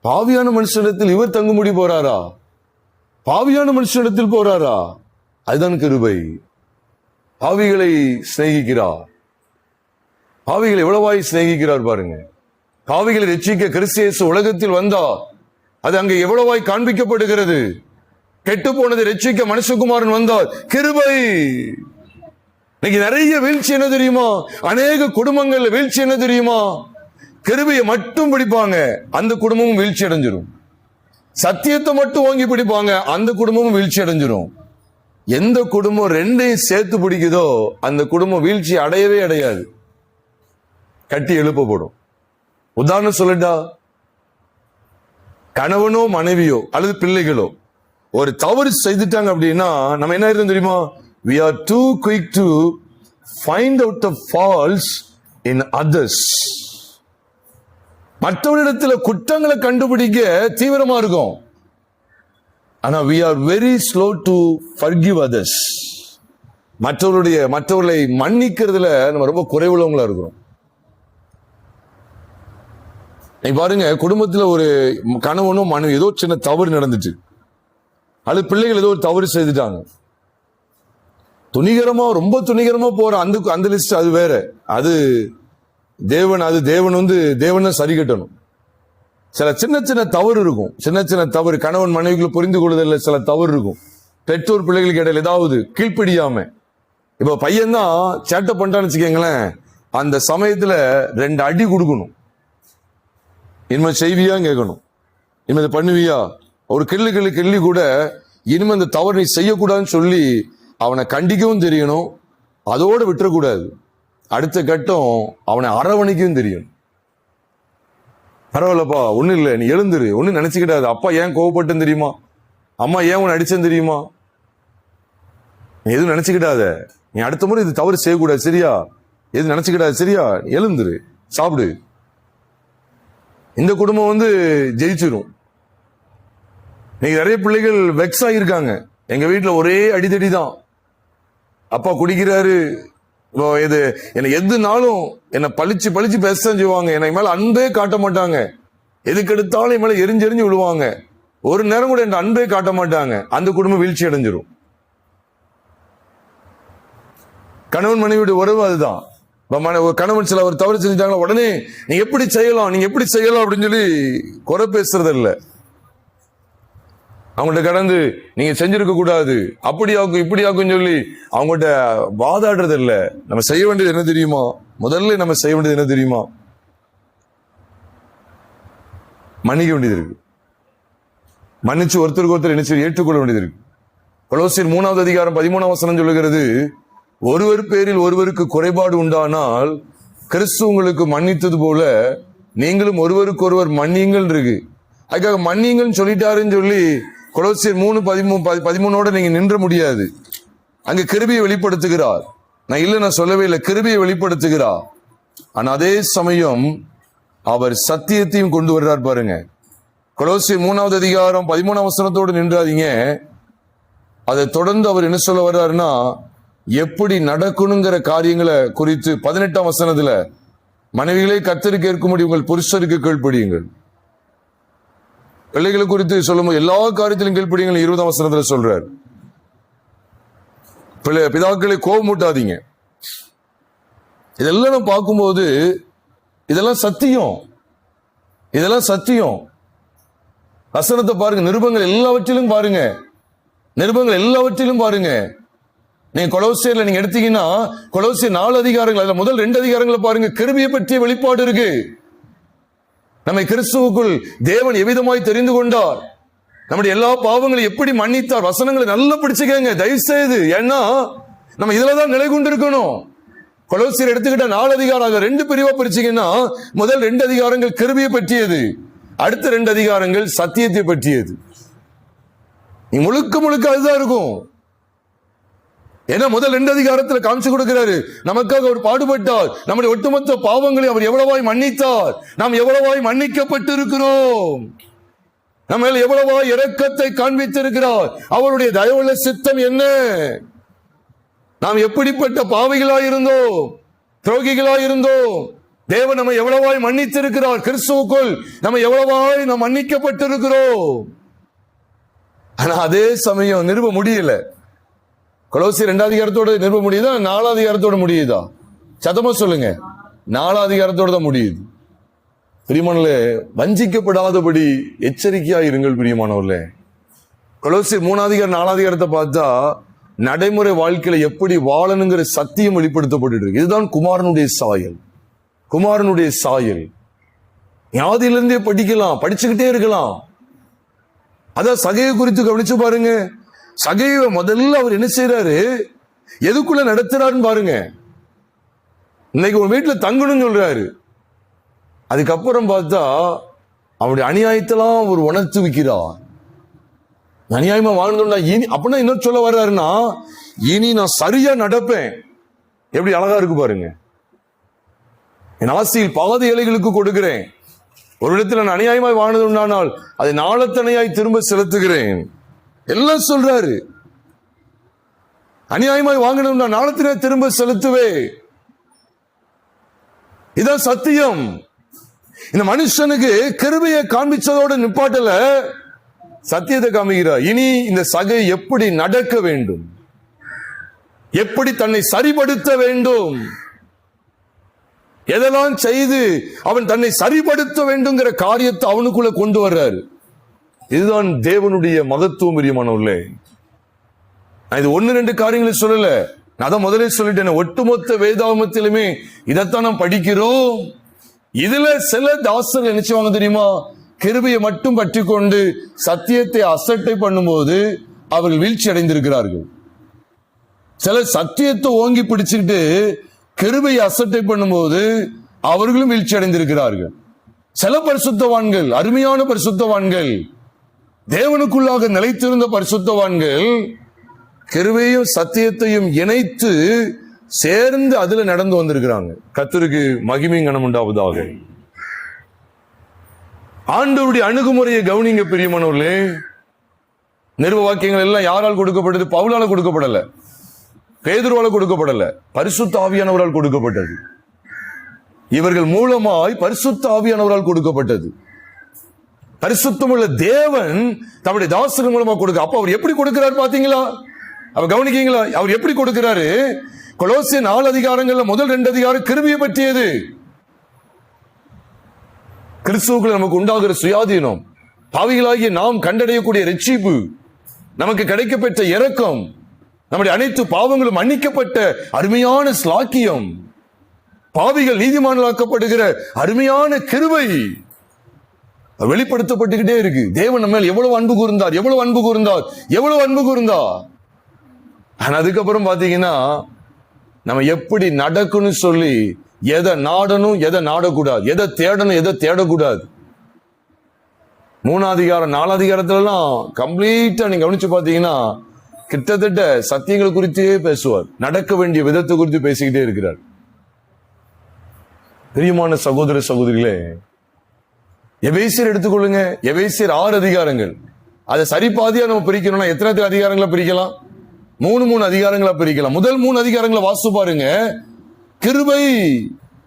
பாவியான மனுஷனிடத்தில் இவர் தங்குமுடி போறாரா? பாவியான மனுஷனிடத்தில் போறாரா? அதுதான் கிருபை. பாவிகளை சிநேகிக்கிறார். பாவிகளை எவ்வளவாய் சிநேகிக்கிறார் பாருங்க. பாவிகளை ரட்சிக்க கிறிஸ்து இயேசு உலகத்தில் வந்தார். அது அங்கே எவ்வளவாய் காண்பிக்கப்படுகிறது. கெட்டு போனதை ரட்சிக்க மனுஷகுமாரன் வந்தார். கிருபை. இன்னைக்கு நிறைய வீழ்ச்சி என்ன தெரியுமா? அநேக குடும்பங்கள்ல வீழ்ச்சி என்ன தெரியுமா? கிருபையை மட்டும் பிடிப்பாங்க, அந்த குடும்பமும் வீழ்ச்சி அடைஞ்சிரும். சத்தியத்தை மட்டும் வாங்கி பிடிப்பாங்க, அந்த குடும்பமும் வீழ்ச்சி அடைஞ்சிரும். எந்த குடும்பம் ரெண்டையும் சேர்த்து பிடிக்குதோ அந்த குடும்பம் வீழ்ச்சி அடையவே அடையாது, கட்டி எழுப்பப்படும். உதாரணம் சொல்லட்டா, கணவனோ மனைவியோ அல்லது பிள்ளைகளோ ஒரு தவறு செய்துட்டாங்க அப்படின்னா நம்ம என்ன இருக்கும் தெரியுமா? We are too quick to find out the faults in others. மற்றவரிடத்துல குற்றங்களை கண்டுபிடிக்க தீவிரமா இருக்கும். ஆனா we are very slow to forgive others. மற்றவர்களை மன்னிக்கிறதுல நம்ம ரொம்ப குறைவுள்ளவங்களா இருக்கிறோம். நீ பாருங்க, குடும்பத்துல ஒரு கணவனும் மனைவி ஏதோ சின்ன தவறு நடந்துச்சு, அல்லது பிள்ளைகள் ஏதோ ஒரு தவறு செய்துட்டாங்க. ரொம்ப துணிகரமா போற அந்த லிஸ்ட் அது வேற. அது தேவன் தேவன் சரி கட்டணும். சில சின்ன சின்ன தவறு இருக்கும். சின்ன சின்ன தவறு, கணவன் மனைவிகள் புரிந்து கொள்வதில்லை, சில தவறு இருக்கும். பெற்றோர் பிள்ளைகளுக்கு இடையில ஏதாவது கீழ்ப்படியாம, இப்ப பையன் தான் சேட்டை பண்ணிட்டான்னு வச்சுக்கோங்களேன், அந்த சமயத்துல 2 அடி கொடுக்கணும். இனிமே செய்வியா கேட்கணும், இனிமே பண்ணுவியா, ஒரு கிள்ளி கூட இனிமே அந்த தவறு நீ செய்யக்கூடாதுன்னு சொல்லி அவனை கண்டிக்கவும் தெரியணும், அதோடு விட்டுறக்கூடாது. அடுத்த கட்டம் அவனை அரவணைக்கவும் தெரியும். பரவாயில்லப்பா, ஒன்னும் இல்லை, நீ எழுந்துரு, ஒன்னும் நினைச்சுக்கிட்டாது. அப்பா ஏன் கோவப்பட்டேன்னு தெரியுமா? அம்மா ஏன் உன்னை அடிச்சேன்னு தெரியுமா? நீ எதுவும் நினைச்சுக்கிட்டாத, நீ அடுத்த முறை இது தவறு செய்யக்கூடாது, சரியா? எதுவும் நினைச்சுக்கிட்டாது, சரியா? எழுந்துரு, சாப்பிடு. இந்த குடும்பம் ஜெயிச்சிரும். நீங்க நிறைய பிள்ளைகள் வெக்ஸ் ஆகியிருக்காங்க. எங்க வீட்டுல ஒரே அடிதடி தான். அப்பா குடிக்கிறாரு, என்ன எதுனாலும் என்ன பழிச்சு பேசத்தான் செய்வாங்க. எனக்கு மேல அன்பே காட்ட மாட்டாங்க. எதுக்கு எடுத்தாலும் என் மேல எரிஞ்செறிஞ்சு விழுவாங்க. ஒரு நேரம் கூட என் அன்பே காட்ட மாட்டாங்க. அந்த குடும்பம் வீழ்ச்சி அடைஞ்சிரும். கணவன் மனைவியுடைய உறவு அதுதான். கணவன் சில ஒரு தவறு செஞ்சுட்டாங்களா, உடனே நீங்க எப்படி செய்யலாம் அப்படின்னு சொல்லி குறை பேசுறது இல்ல. அவங்கள்ட்ட கடந்து நீங்க செஞ்சிருக்க கூடாது, அப்படியாக்கும் இப்படியாக்கும் சொல்லி அவங்கள்ட்ட வாதாடுறது இல்ல. நம்ம செய்ய வேண்டியது என்ன தெரியுமா? முதல்ல நம்ம செய்ய வேண்டியது என்ன தெரியுமா? மன்னிக்க வேண்டியது இருக்கு. மன்னிச்சு ஒருத்தருக்கு ஒருத்தர் என்ன ஏற்றுக்கொள்ள வேண்டியது இருக்கு. கொலோசியர் 3வது அதிகாரம் 13ஆம் வசனம் சொல்லுகிறது, ஒருவர் பேரில் ஒருவருக்கு குறைபாடு உண்டானால் கிறிஸ்து உங்களுக்கு மன்னித்தது போல நீங்களும் ஒருவருக்கு ஒருவர் மன்னியுங்கள் இருக்கு. அதுக்காக மன்னியுங்கள் சொல்லிட்டாருன்னு சொல்லி கொலோசியர் 3:13 நீங்க நின்ற முடியாது. அங்க கிருபையை வெளிப்படுத்துகிறார். நான் சொல்லவே இல்லை, கிருபையை வெளிப்படுத்துகிறார். ஆனா அதே சமயம் அவர் சத்தியத்தையும் கொண்டு வர்றார் பாருங்க. கொலோசியர் 3வது அதிகாரம் 13ஆம் வசனத்தோடு நின்றாதீங்க. அதை தொடர்ந்து அவர் என்ன சொல்ல வர்றாருன்னா, எப்படி நடக்கணுங்கிற காரியங்களை குறித்து 18ஆம் வசனத்துல, மனைவிகளை கர்த்தருக்கு ஏற்கும்படி உங்கள் புருஷருக்கு கீழ்ப்படியுங்கள். பிள்ளைகளை குறித்து சொல்லும்போது எல்லா காரியத்திலும் கீழ்ப்படியுங்கள் 20ஆம் வசனத்துல சொல்றார். பிதாக்களை கோபமூட்டாதீங்க. இதெல்லாம் நம்ம பார்க்கும்போது இதெல்லாம் சத்தியம். வசனத்தை பாருங்க, நிருபங்கள் எல்லாவற்றிலும் பாருங்க. நீங்க கொலோசியர்ல நீங்க எடுத்தீங்கன்னா, கொலோசியர் 4 அதிகாரங்கள், அதுல முதல் 2 அதிகாரங்களை பாருங்க, கிருபையை பற்றிய வெளிப்பாடு இருக்கு. நம்மை கிறிஸ்துவுக்குள் தேவன் எவ்விதமாய் தெரிந்து கொண்டார், நம்முடைய எல்லா பாவங்களை எப்படி மன்னித்தார். வசனங்களை நல்லா பிடிச்சுக்கங்க தயவு செய்து. ஏன்னா நம்ம இதுலதான் நிலை கொண்டு இருக்கணும். கொலோசியர் எடுத்துக்கிட்ட 4 அதிகாரம், அதுல 2 பிரிவா பிரிச்சீங்கன்னா, முதல் 2 அதிகாரங்கள் கிருபையை பற்றியது, அடுத்த 2 அதிகாரங்கள் சத்தியத்தை பற்றியது. நீ முழுக்க அதுதான் இருக்கும். ஏன்னா முதல் 2 அதிகாரத்துல காமிச்சு கொடுக்கிறாரு, நமக்காக அவர் பாடுபட்டார், நம்முடைய ஒட்டுமொத்த பாவங்களை அவர் எவ்வளவாய் மன்னித்தார், நாம் எவ்வளவாய் மன்னிக்கப்பட்டிருக்கிறோம், நம்ம எவ்வளவாய் இரக்கத்தை காண்பித்திருக்கிறார், அவருடைய தயவுள்ள சித்தம் என்ன, நாம் எப்படிப்பட்ட பாவிகளாயிருந்தோம், துரோகிகளாயிருந்தோம், தேவன் நம்ம எவ்வளவாய் மன்னித்திருக்கிறார், கிறிஸ்துவுக்குள் நம்ம எவ்வளவாய் நாம் மன்னிக்கப்பட்டிருக்கிறோம். ஆனா அதே சமயம் நிறுவ முடியல. கொலோசியர் 2 அதிகாரத்தோட நிறுவ முடியுதா, 4 அதிகாரத்தோட முடியுதா? சத்தமா சொல்லுங்க. 4 அதிகாரத்தோட தான் முடியுது. பிரியமானவர்களே, வஞ்சிக்கப்படாதபடி எச்சரிக்கையா இருங்கள் பிரியமானவர்களே. கொலோசியர் 3 அதிகாரம் 4 அதிகாரத்தை பார்த்தா நடைமுறை வாழ்க்கையில எப்படி வாழணுங்கிற சத்தியம் வெளிப்படுத்தப்பட்டு இருக்கு. இதுதான் குமாரனுடைய சாயல். குமாரனுடைய சாயல் ஆதியிலிருந்தே படிக்கலாம், படிச்சுக்கிட்டே இருக்கலாம். அதான் சகையை குறித்து கவனிச்சு பாருங்க. சகையை முதல்ல அவர் என்ன செய்யறாரு, எதுக்குள்ள நடத்துறாருன்னு பாருங்க. இன்னைக்கு உன் வீட்டுல தங்கணும்னு சொல்றாரு. அதுக்கப்புறம் பார்த்தா அவருடைய அநியாயத்தெல்லாம் ஒரு உணர்த்து வைக்கிறார். அநியாயமா வாழ்ந்தோம்னா இனி அப்படின்னா இன்னொரு சொல்ல வர்றாருன்னா, இனி நான் சரியா நடப்பேன். எப்படி அழகா இருக்கு பாருங்க. என் ஆசையில் பாதி ஏழைகளுக்கு கொடுக்கிறேன். ஒரு இடத்துல நான் அநியாயமாய் வாழ்ந்தோம்னால் அதை நாளத்தனையாய் திரும்ப செலுத்துகிறேன். எல்லாம் சொல்றாரு. அநியாயமாய் வாங்கணும்னா நாளத்திலே திரும்ப செலுத்துவே. இதான் சத்தியம். இந்த மனுஷனுக்கு கிருபையை காண்பிச்சதோட நிப்பாட்டல, சத்தியத்தை காமிக்கிறார். இனி இந்த சகை எப்படி நடக்க வேண்டும், எப்படி தன்னை சரிபடுத்த வேண்டும், எதெல்லாம் செய்து அவன் தன்னை சரிபடுத்த வேண்டும்ங்கிற காரியத்தை அவனுக்குள்ள கொண்டு வர்றாரு. இதுதான் தேவனுடைய மகத்துவம் பிரியமானவர்களே. நான் இது 1-2 காரியங்களை சொல்லல, நான் அதான் முதலே சொல்லிட்டேன். ஒட்டுமொத்த வேதாகமத்திலுமே இதைத்தான் நாம் படிக்கிறோம். இதுல சில தாசர்கள் நினைச்சுவாங்க தெரியுமா, கிருபையை மட்டும் பற்றி கொண்டு சத்தியத்தை அசட்டை பண்ணும்போது அவர்கள் வீழ்ச்சி அடைந்திருக்கிறார்கள். சில சத்தியத்தை ஓங்கி பிடிச்சுக்கிட்டு கிருபையை அசட்டை பண்ணும்போது அவர்களும் வீழ்ச்சி அடைந்திருக்கிறார்கள். சில பரிசுத்தவான்கள், அருமையான பரிசுத்தவான்கள், தேவனுக்குள்ளாக நிலைத்திருந்த பரிசுத்தவான்கள் கிருபையும் சத்தியத்தையும் இணைத்து சேர்ந்து அதுல நடந்து வந்திருக்கிறாங்க. கர்த்தருக்கு மகிமையும் கனம் உண்டாவதாக. ஆண்டவருடைய அணுகுமுறையை கவனிங்க பிரியமானவர்களே. நிருப வாக்கியங்கள் எல்லாம் யாரால் கொடுக்கப்பட்டது? பவுலால கொடுக்கப்படல, பேதுருவால கொடுக்கப்படல, பரிசுத்த ஆவியானவரால் கொடுக்கப்பட்டது. இவர்கள் மூலமாய் பரிசுத்த ஆவியானவரால் கொடுக்கப்பட்டது. பரிசுத்தமுள்ள தேவன் தம்முடைய தாசர்கள் மூலமா கொடுக்க. அப்ப அவர் எப்படி கொடுக்கிறார் பாத்தீங்களா? அவர் கவனிக்கீங்களா? அவர் எப்படி கொடுக்கிறாரு? கொலோசியர் 4 அதிகாரங்கள்ல முதல் 2 அதிகாரம் கிருபையை பற்றியது. கிறிஸ்துவுக்குள்ள நமக்கு உண்டாகிற சுயாதீனம், பாவிகளாகிய நாம் கண்டடையக்கூடிய ரட்சிப்பு, நமக்கு கிடைக்கப்பெற்ற இரக்கம், நம்முடைய அனைத்து பாவங்களும் மன்னிக்கப்பட்ட அருமையான ஸ்லாக்கியம், பாவிகள் நீதிமான்களாக்கப்படுகிற அருமையான கிருபை வெளிப்படுத்தப்பட்டுக்கிட்டே இருக்கு. தேவன் நம்ம மேல் எவ்வளவு அன்பு கூர்ந்தார், எவ்வளவு அன்பு கூர்ந்தார், எவ்வளவு அன்பு கூர்ந்தார். ஆனா அதுக்கப்புறம் பாத்தீங்கன்னா நம்ம எப்படி நடக்கணும்னு சொல்லி எதை நாடணும், எதை நாடக்கூடாது, எதை தேடணும், எதை தேடக்கூடாது. 3 அதிகாரம் 4 அதிகாரத்துல எல்லாம் கம்ப்ளீட்டா நீங்க கவனிச்சு பாத்தீங்கன்னா கிட்டத்தட்ட சத்தியங்கள் குறித்தே பேசுவார். நடக்க வேண்டிய விதத்தை குறித்து பேசிக்கிட்டே இருக்கிறார். பிரியமான சகோதர சகோதரிகளே, எபேசியர் எடுத்துக்கொள்ளுங்க. எபேசியர் 6 அதிகாரங்கள். அதை சரிபாதியா நம்ம பிரிக்கணும்னா எத்தனை அதிகாரங்களை பிரிக்கலாம்? 3 அதிகாரங்களா பிரிக்கலாம். முதல் 3 அதிகாரங்களை வாசித்து பாருங்க, கிருபை,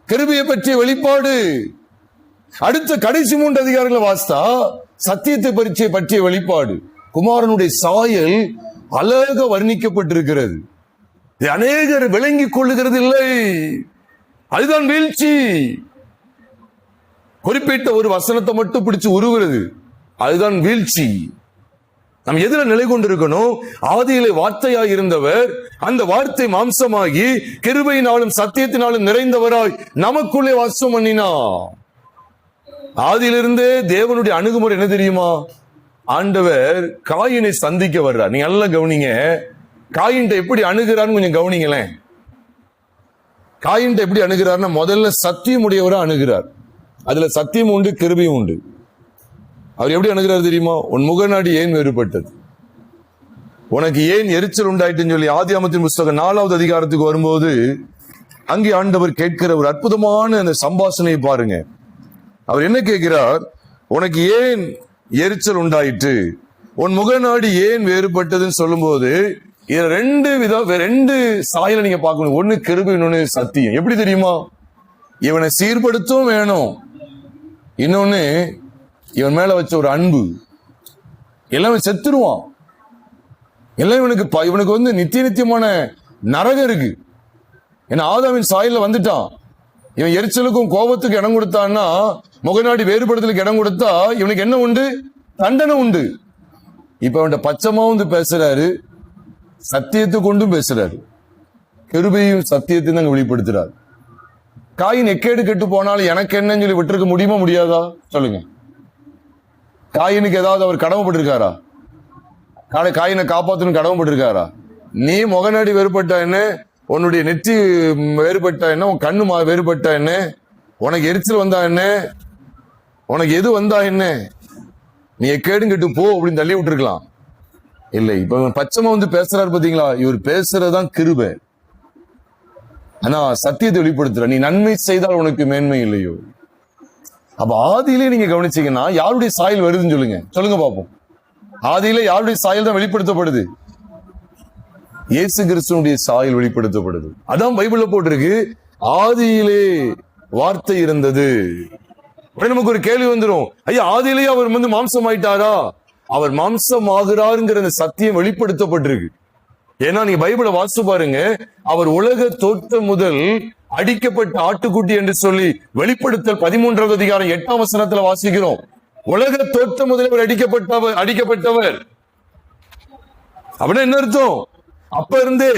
கிருபையை பற்றிய வெளிப்பாடு. அடுத்த கடைசி 3 அதிகாரங்களை வாசித்தா சத்தியத்தை பற்றிய வெளிப்பாடு. குமாரனுடைய சாயல் அழக வர்ணிக்கப்பட்டிருக்கிறது. அநேகர் விளங்கிக் கொள்ளுகிறது இல்லை. அதுதான் வீழ்ச்சி. குறிப்பிட்ட ஒரு வசனத்தை மட்டும் பிடிச்சு உருவுறது, அதுதான் வீழ்ச்சி. நாம் எதிர நிலை கொண்டிருக்கணும். ஆதியிலே வார்த்தையாய் இருந்தவர், அந்த வார்த்தை மாம்சமாகி கிருபையினாலும் சத்தியத்தினாலும் நிறைந்தவராய் நமக்குள்ளே வாசம் பண்ணினா. ஆதியிலிருந்தே தேவனுடைய அணுகுமுறை என்ன தெரியுமா? ஆண்டவர் காயினை சந்திக்க வர்றார். நீங்க நல்லா கவனிங்க. காயின்ட்ட எப்படி அணுகிறார்னு கொஞ்சம் கவனிங்களேன். காயின்ட்ட எப்படி அணுகிறார்னா, முதல்ல சத்தியம் உடையவரா அணுகிறார். அதுல சத்தியம் உண்டு, கிருபையும் உண்டு. அவர் எப்படி அணுகிறார் தெரியுமா? உன் முகநாடி ஏன் வேறுபட்டது? உனக்கு ஏன் எரிச்சல் உண்டாயிட்டுன்னு சொல்லி ஆதியாகமத்தின் புஸ்தகம் 4வது அதிகாரத்துக்கு வரும்போது அங்கே ஆண்டவர் கேட்கிற ஒரு அற்புதமான அந்த சம்பாஷணையை பாருங்க. அவர் என்ன கேட்கிறார்? உனக்கு ஏன் எரிச்சல் உண்டாயிற்று, உன் முகநாடி ஏன் வேறுபட்டதுன்னு சொல்லும்போது இது ரெண்டு சாயலை நீங்க பார்க்கணும். ஒண்ணு கிருபை, இன்னொன்னு சத்தியம். எப்படி தெரியுமா? இவனை சீர்படுத்தவும் வேணும், இன்னொன்னு இவன் மேல வச்ச ஒரு அன்பு. எல்லாமே செத்துருவான், எல்லாம் இவனுக்கு வந்து நித்தியமான நரகம் இருக்கு. ஏன்னா ஆதாமின் சாயல்ல வந்துட்டான். இவன் எரிச்சலுக்கும் கோபத்துக்கு இடம் கொடுத்தான்னா, முகநாடி வேறுபடுத்தலுக்கு இடம் கொடுத்தா இவனுக்கு என்ன உண்டு? தண்டனை உண்டு. இப்ப அவன்கிட்ட பச்சைமா வந்து பேசுறாரு, சத்தியத்தை கொண்டும் பேசுறாரு. கிருபையும் சத்தியத்தையும் தான் வெளிப்படுத்துறாரு. காயின் எக்கேடு கெட்டு போனாலும் எனக்கு என்னன்னு சொல்லி விட்டுருக்க முடியுமா, முடியாதா? சொல்லுங்க. காயினுக்கு ஏதாவது அவர் கடமைப்பட்டிருக்காரா? காயினை காப்பாற்றணும் கடமைப்பட்டிருக்காரா? நீ முகநாடி வேறுபட்டா என்ன, உன்னுடைய நெற்றி வேறுபட்டா என்ன, உன் கண்ணு வேறுபட்டா என்ன, உனக்கு எரிச்சல் வந்தா என்ன, உனக்கு எது வந்தா என்ன, நீ எக்கேடும் கெட்டு போ அப்படின்னு தள்ளி விட்டுருக்கலாம். இல்லை, இப்ப பச்சைமா வந்து பேசுறாரு பாத்தீங்களா? இவர் பேசுறதுதான் கிருபை. ஆனா சத்தியத்தை வெளிப்படுத்துற. நீ நன்மை செய்தால் உனக்கு மேன்மை இல்லையோ? அப்ப ஆதியிலே நீங்க கவனிச்சீங்கன்னா யாருடைய சாயல் வருதுன்னு சொல்லுங்க பாப்போம். ஆதியிலே யாருடைய சாயல் தான் வெளிப்படுத்தப்படுது? இயேசு கிறிஸ்துவனுடைய சாயல் வெளிப்படுத்தப்படுது. அதான் பைபிள்ல போட்டிருக்கு, ஆதியிலே வார்த்தை இருந்தது. உடனே நமக்கு ஒரு கேள்வி வந்துடும், ஐயா ஆதியிலேயே அவர் வந்து மாம்சம் ஆயிட்டாரா? அவர் மாம்சம் ஆகிறாருங்கிற அந்த சத்தியம் வெளிப்படுத்தப்பட்டிருக்கு. ஏன்னா நீங்க பைபிளை வாசிச்சு பாருங்க, அவர் உலக தோற்றம் முதல் அடிக்கப்பட்ட ஆட்டுக்குட்டி என்று சொல்லி வெளிப்படுத்தல் 13வது அதிகாரம் 8ஆம் வசனத்துல வாசிக்கிறோம். உலக தோற்றம் முதல் அவர் அடிக்கப்பட்டவர். அப்படின்னா என்ன அர்த்தம்? அப்ப இருந்தே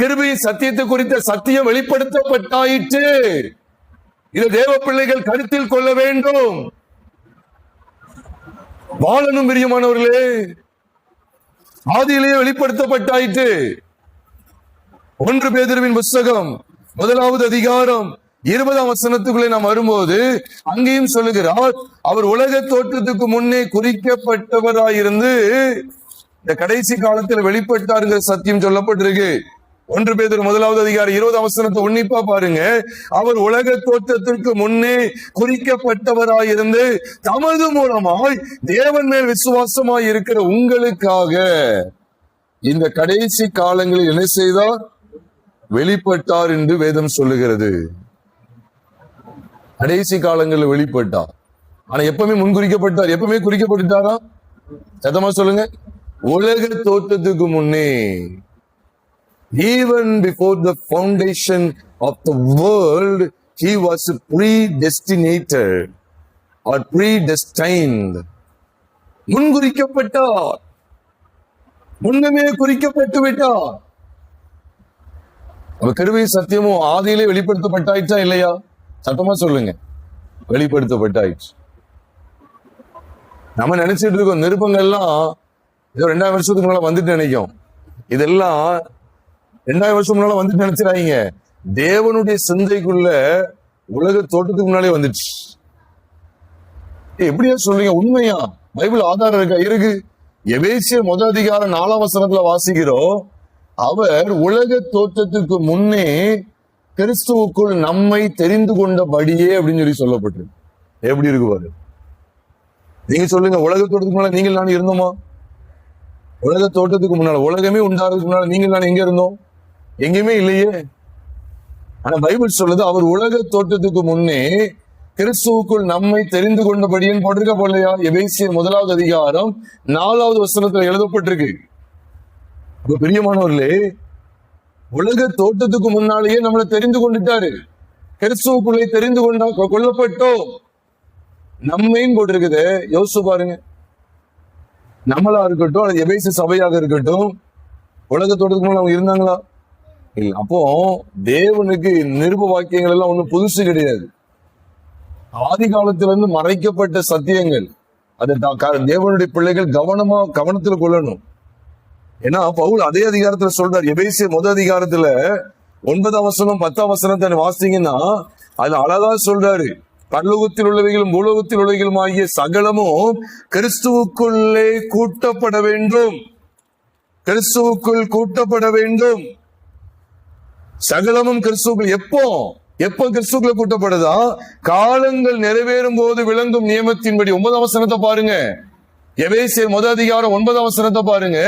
கிருபையின் சத்தியத்தை குறித்த சத்தியம் வெளிப்படுத்தப்பட்டாயிற்று. இதை தேவ பிள்ளைகள் கருத்தில் கொள்ள வேண்டும். வாழனும் பிரியமானவர்களே, ஆதியிலேயே வெளிப்படுத்தப்பட்டாயிற்று. 1 பேதுருவின் புஸ்தகம் 1வது அதிகாரம் 20ஆம் வசனத்துக்குள்ளே நாம் வரும்போது அங்கேயும் சொல்லுகிறார், அவர் உலக தோற்றத்துக்கு முன்னே குறிக்கப்பட்டவராயிருந்து இந்த கடைசி காலத்தில் வெளிப்பட்டாருங்கிற சத்தியம் சொல்லப்பட்டிருக்கு. 1 பேதுரு 1வது அதிகாரம் 20ஆம் வசனத்தை உன்னிப்பா பாருங்க. அவர் உலக தோற்றத்திற்கு முன்னே குறிக்கப்பட்டவராயிருந்து தமது மூலமாய் தேவன் மேல் விசுவாசமாய் இருக்கிற உங்களுக்காக இந்த கடைசி காலங்களில் என்ன செய்தார்? வெளிப்பட்டார் என்று வேதம் சொல்லுகிறது. கடைசி காலங்களில் வெளிப்பட்டார். ஆனா எப்பவுமே முன்குறிக்கப்பட்டார். எப்பவுமே குறிக்கப்பட்டாரா? சத்தமா சொல்லுங்க. உலக தோற்றத்துக்கு முன்னே, even before the foundation of the world, he was predestinated or predestined. முன்குறிக்கப்பட்டார், முன்னமே குறிக்கப்பட்டு விட்டார். கிருபை சத்தியமும் ஆதியிலே வெளிப்படுத்தப்பட்டாயிச்சா இல்லையா? சத்தமா சொல்லுங்க. வெளிப்படுத்தப்பட்டாயிடுச்சு. நம்ம நினைச்சிட்டு இருக்கோம் நிருபங்கள்லாம் ஏதோ 2000 வருஷத்துக்கு முன்னால வந்துட்டு நினைக்கும். இதெல்லாம் 2000 வருஷம் முன்னால வந்துட்டு நினைச்சிடாதீங்க. தேவனுடைய சிந்தைக்குள்ள உலக தோட்டத்துக்கு முன்னாலே வந்துச்சு. எப்படியா சொல்றீங்க? உண்மையா? பைபிள் ஆதாரம் இருக்கா? இருக்கு. எபேசியர் 1 அதிகாரம் 4ஆம் வசனத்துல வாசிக்கிறோம், அவர் உலக தோற்றத்துக்கு முன்னே கிறிஸ்துவுக்குள் நம்மை தெரிந்து கொண்டபடியே அப்படின்னு சொல்லி சொல்லப்பட்டிருக்கு. எப்படி இருக்கு பாரு. நீங்க சொல்லுங்க, உலக தோட்டத்துக்கு முன்னால நீங்கள் நான் இருந்தோமா? உலக தோட்டத்துக்கு முன்னால, உலகமே உண்டாகிறதுக்கு முன்னால நீங்கள் நான் எங்க இருந்தோம்? எங்கேயுமே இல்லையே. ஆனா பைபிள் சொல்லுது, அவர் உலக தோட்டத்துக்கு முன்னே கிறிஸ்துவுக்குள் நம்மை தெரிந்து கொண்டபடின்னு போட்டிருக்க போலையா? எபேசியர் 1வது அதிகாரம் 4வது வசனத்துல எழுதப்பட்டிருக்கு. பிரியமானவர்களே, உலக தோட்டத்துக்கு முன்னாலேயே நம்மளை தெரிந்து கொண்டுட்டாரு. கிறிஸ்துவுக்குள்ளே தெரிந்து கொள்ளப்பட்டோம். நம்மையும் போட்டிருக்குது. யோசிச்சு பாருங்க. நம்மளா இருக்கட்டும், அல்லது எபேசு சபையாக இருக்கட்டும், உலக தோட்டத்துக்கு முன்னால அவங்க இருந்தாங்களா? இல்ல. அப்போ தேவனுக்கு நிருப வாக்கியங்கள் எல்லாம் ஒண்ணும் புதுசு கிடையாது. ஆதி காலத்துல இருந்து மறைக்கப்பட்ட சத்தியங்கள். அது தேவனுடைய பிள்ளைகள் கவனத்துல கொள்ளணும். ஏன்னா பவுல் அதே அதிகாரத்துல சொல்றார். எபேசியர் 1 அதிகாரத்துல 9ஆம் வசனம் 10ஆம் வசனத்தை வாசிங்கன்னா அதுல அழகா சொல்றாரு, பரலோகத்தில் உள்ளவைகளும் பூலோகத்தில் உள்ளவைகளும் ஆகிய சகலமும் கிறிஸ்துவுக்குள்ளே கூட்டப்பட வேண்டும். கிறிஸ்துவுக்குள் கூட்டப்பட வேண்டும். சகலமும் கிறிஸ்துவுக்குள். எப்போ கிறிஸ்துக்குள்ள கூட்டப்படுதா? காலங்கள் நிறைவேறும் போது விளங்கும் நியமத்தின்படி. 9ஆம் வசனத்தை பாருங்க. எபேசியர் 1 அதிகாரம் 9ஆம் வசனத்தை பாருங்க.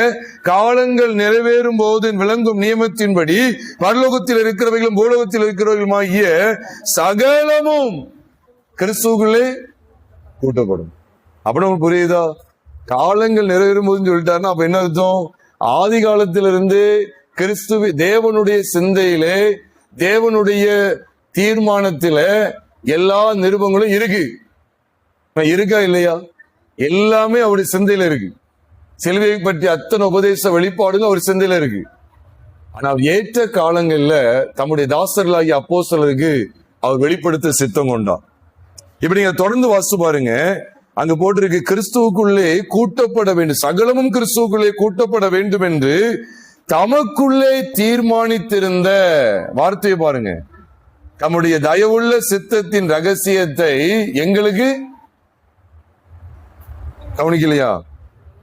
காலங்கள் நிறைவேறும் போது விளங்கும் நியமத்தின்படி பரலோகத்தில் இருக்கிறவைகளும் பூலோகத்தில் இருக்கிறவைகளுமாகிய சகலமும் கிறிஸ்துவுக்குள்ளே கூட்டப்படும். அப்ப நமக்கு புரியுதா? காலங்கள் நிறைவேறும் போதுன்னு சொல்லிட்டாருன்னா அப்ப என்ன அர்த்தம்? ஆதி காலத்திலிருந்து கிறிஸ்துவ தேவனுடைய சிந்தையிலே, தேவனுடைய தீர்மானத்தில எல்லா நிருபங்களும் இருக்கு. இருக்கா இல்லையா? எல்லாமே அவருடைய சிந்தையில இருக்கு. சிலுவையை பற்றி அத்தனை உபதேச வெளிப்பாடுகள் அவர் சிந்தையில இருக்கு. ஆனால் ஏற்ற காலங்கள்ல தம்முடைய தாசர்களாகிய அப்போஸ்தலருக்கு அவர் வெளிப்படுத்த சித்தம் கொண்டார். இப்ப நீங்க தொடர்ந்து வாசித்து பாருங்க. அங்க போட்டிருக்கு, கிறிஸ்துவுக்குள்ளே கூட்டப்பட வேண்டும், சகலமும் கிறிஸ்துவுக்குள்ளே கூட்டப்பட வேண்டும் என்று தமக்குள்ளே தீர்மானித்திருந்த. வார்த்தையை பாருங்க. தம்முடைய தயவுள்ள சித்தத்தின் ரகசியத்தை எங்களுக்கு கவனிக்கலையா?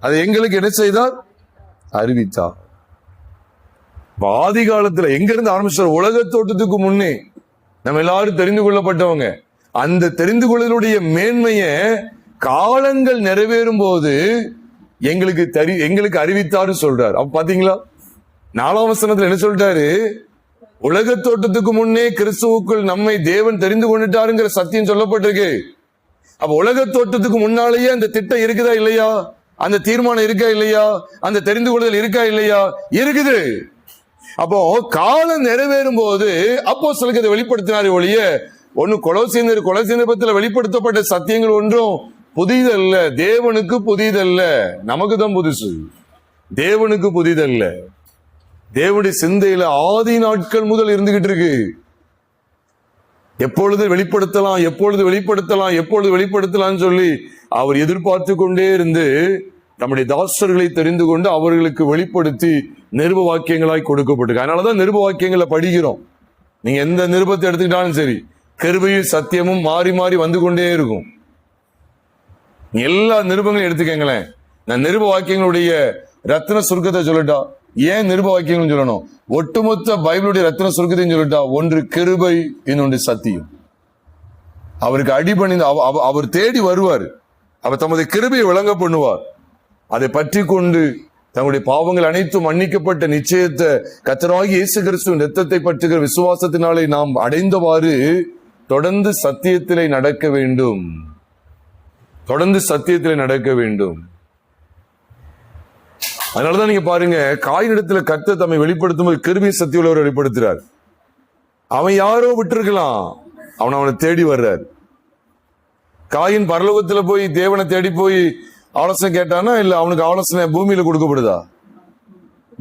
அதை எங்களுக்கு என்ன செய்தார்? அறிவித்தார். ஆதி காலத்துல எங்க இருந்து ஆரம்பிச்சார்? உலக தோட்டத்துக்கு முன்னே நம்ம எல்லாரும் தெரிந்து கொள்ளப்பட்டவங்க. அந்த தெரிந்து கொள்ளலுடைய மேன்மைய காலங்கள் நிறைவேறும் போது எங்களுக்கு அறிவித்தாரு சொல்றாரு. அப்ப பாத்தீங்களா, 4ஆம் வசனத்துல என்ன சொல்லிட்டாரு? உலக தோட்டத்துக்கு முன்னே கிறிஸ்துவுக்குள் நம்மை தேவன் தெரிந்து கொண்டுட்டாருங்கிற சத்தியம் சொல்லப்பட்டிருக்கு. அப்ப உலக தோட்டத்துக்கு முன்னாலேயே அந்த திட்டம் இருக்குதா இல்லையா? அந்த தீர்மானம் இருக்கா இல்லையா? அந்த தெரிந்து கொள்ளுதல் இருக்கா இல்லையா? இருக்குது. அப்போ காலம் நிறைவேறும் போது அப்போஸ்தலருக்கு அதை வெளிப்படுத்தினார் ஒழிய ஒன்னு கொலோசியர் பத்தில வெளிப்படுத்தப்பட்ட சத்தியங்கள் ஒன்றும் புதிதல்ல. தேவனுக்கு புதிதல்ல, நமக்கு தான் புதுசு. தேவனுக்கு புதிதல்ல. தேவனுடைய சிந்தையில ஆதி நாட்கள் முதல் இருந்துகிட்டு இருக்கு. எப்பொழுது வெளிப்படுத்தலாம், எப்பொழுது வெளிப்படுத்தலாம், எப்பொழுது வெளிப்படுத்தலாம் சொல்லி அவர் எதிர்பார்த்து கொண்டே இருந்து நம்முடைய தாசர்களை தெரிந்து கொண்டு அவர்களுக்கு வெளிப்படுத்தி நிருப வாக்கியங்களாய் கொடுக்கப்பட்டிருக்கு. அதனாலதான் நிருப வாக்கியங்களை படிக்கிறோம். நீங்க எந்த நிருபத்தை எடுத்துக்கிட்டாலும் சரி, கிருபையும் சத்தியமும் மாறி மாறி வந்து கொண்டே இருக்கும். எல்லா நிருபங்களையும் எடுத்துக்கங்களேன். நான் நிருப வாக்கியங்களுடைய ரத்ன சுருக்கத்தை சொல்லட்டா? ஏன் நிருப வாக்கியங்கள் சொல்லணும்? ஒட்டுமொத்த பைபிளுடைய ரத்ன சுருக்கத்தையும் சொல்லட்டா? ஒன்று கிருபை, இன்னொன்று சத்தியம். அவருக்கு அடிபணிந்து அவர் தேடி வருவார். அவர் தமது கிருபையை விளங்க பண்ணுவார். அதை பற்றி கொண்டு தங்களுடைய பாவங்கள் அனைத்தும் மன்னிக்கப்பட்ட நிச்சயத்தை கர்த்தராகிய இயேசு கிறிஸ்துவின் இரத்தத்தை பற்றுகிற விசுவாசத்தினாலே நாம் அடைந்தவாறு தொடர்ந்து சத்தியத்திலே நடக்க வேண்டும். தொடர்ந்து சத்தியத்திலே நடக்க வேண்டும். அதனாலதான் நீங்க பாருங்க, காயினிடத்துல கர்த்தர் தம்மை வெளிப்படுத்தும் போது கிருபை சத்தியுள்ளவர் வெளிப்படுத்துறார். அவன் யாரோ விட்டுருக்கலாம், அவனை தேடி வர்றார். காயின் பரலோகத்துல போய் தேவனை தேடி போய் ஆலோசனை கேட்டானா? இல்ல, அவனுக்கு ஆலோசனை பூமியில கொடுக்கப்படுதா?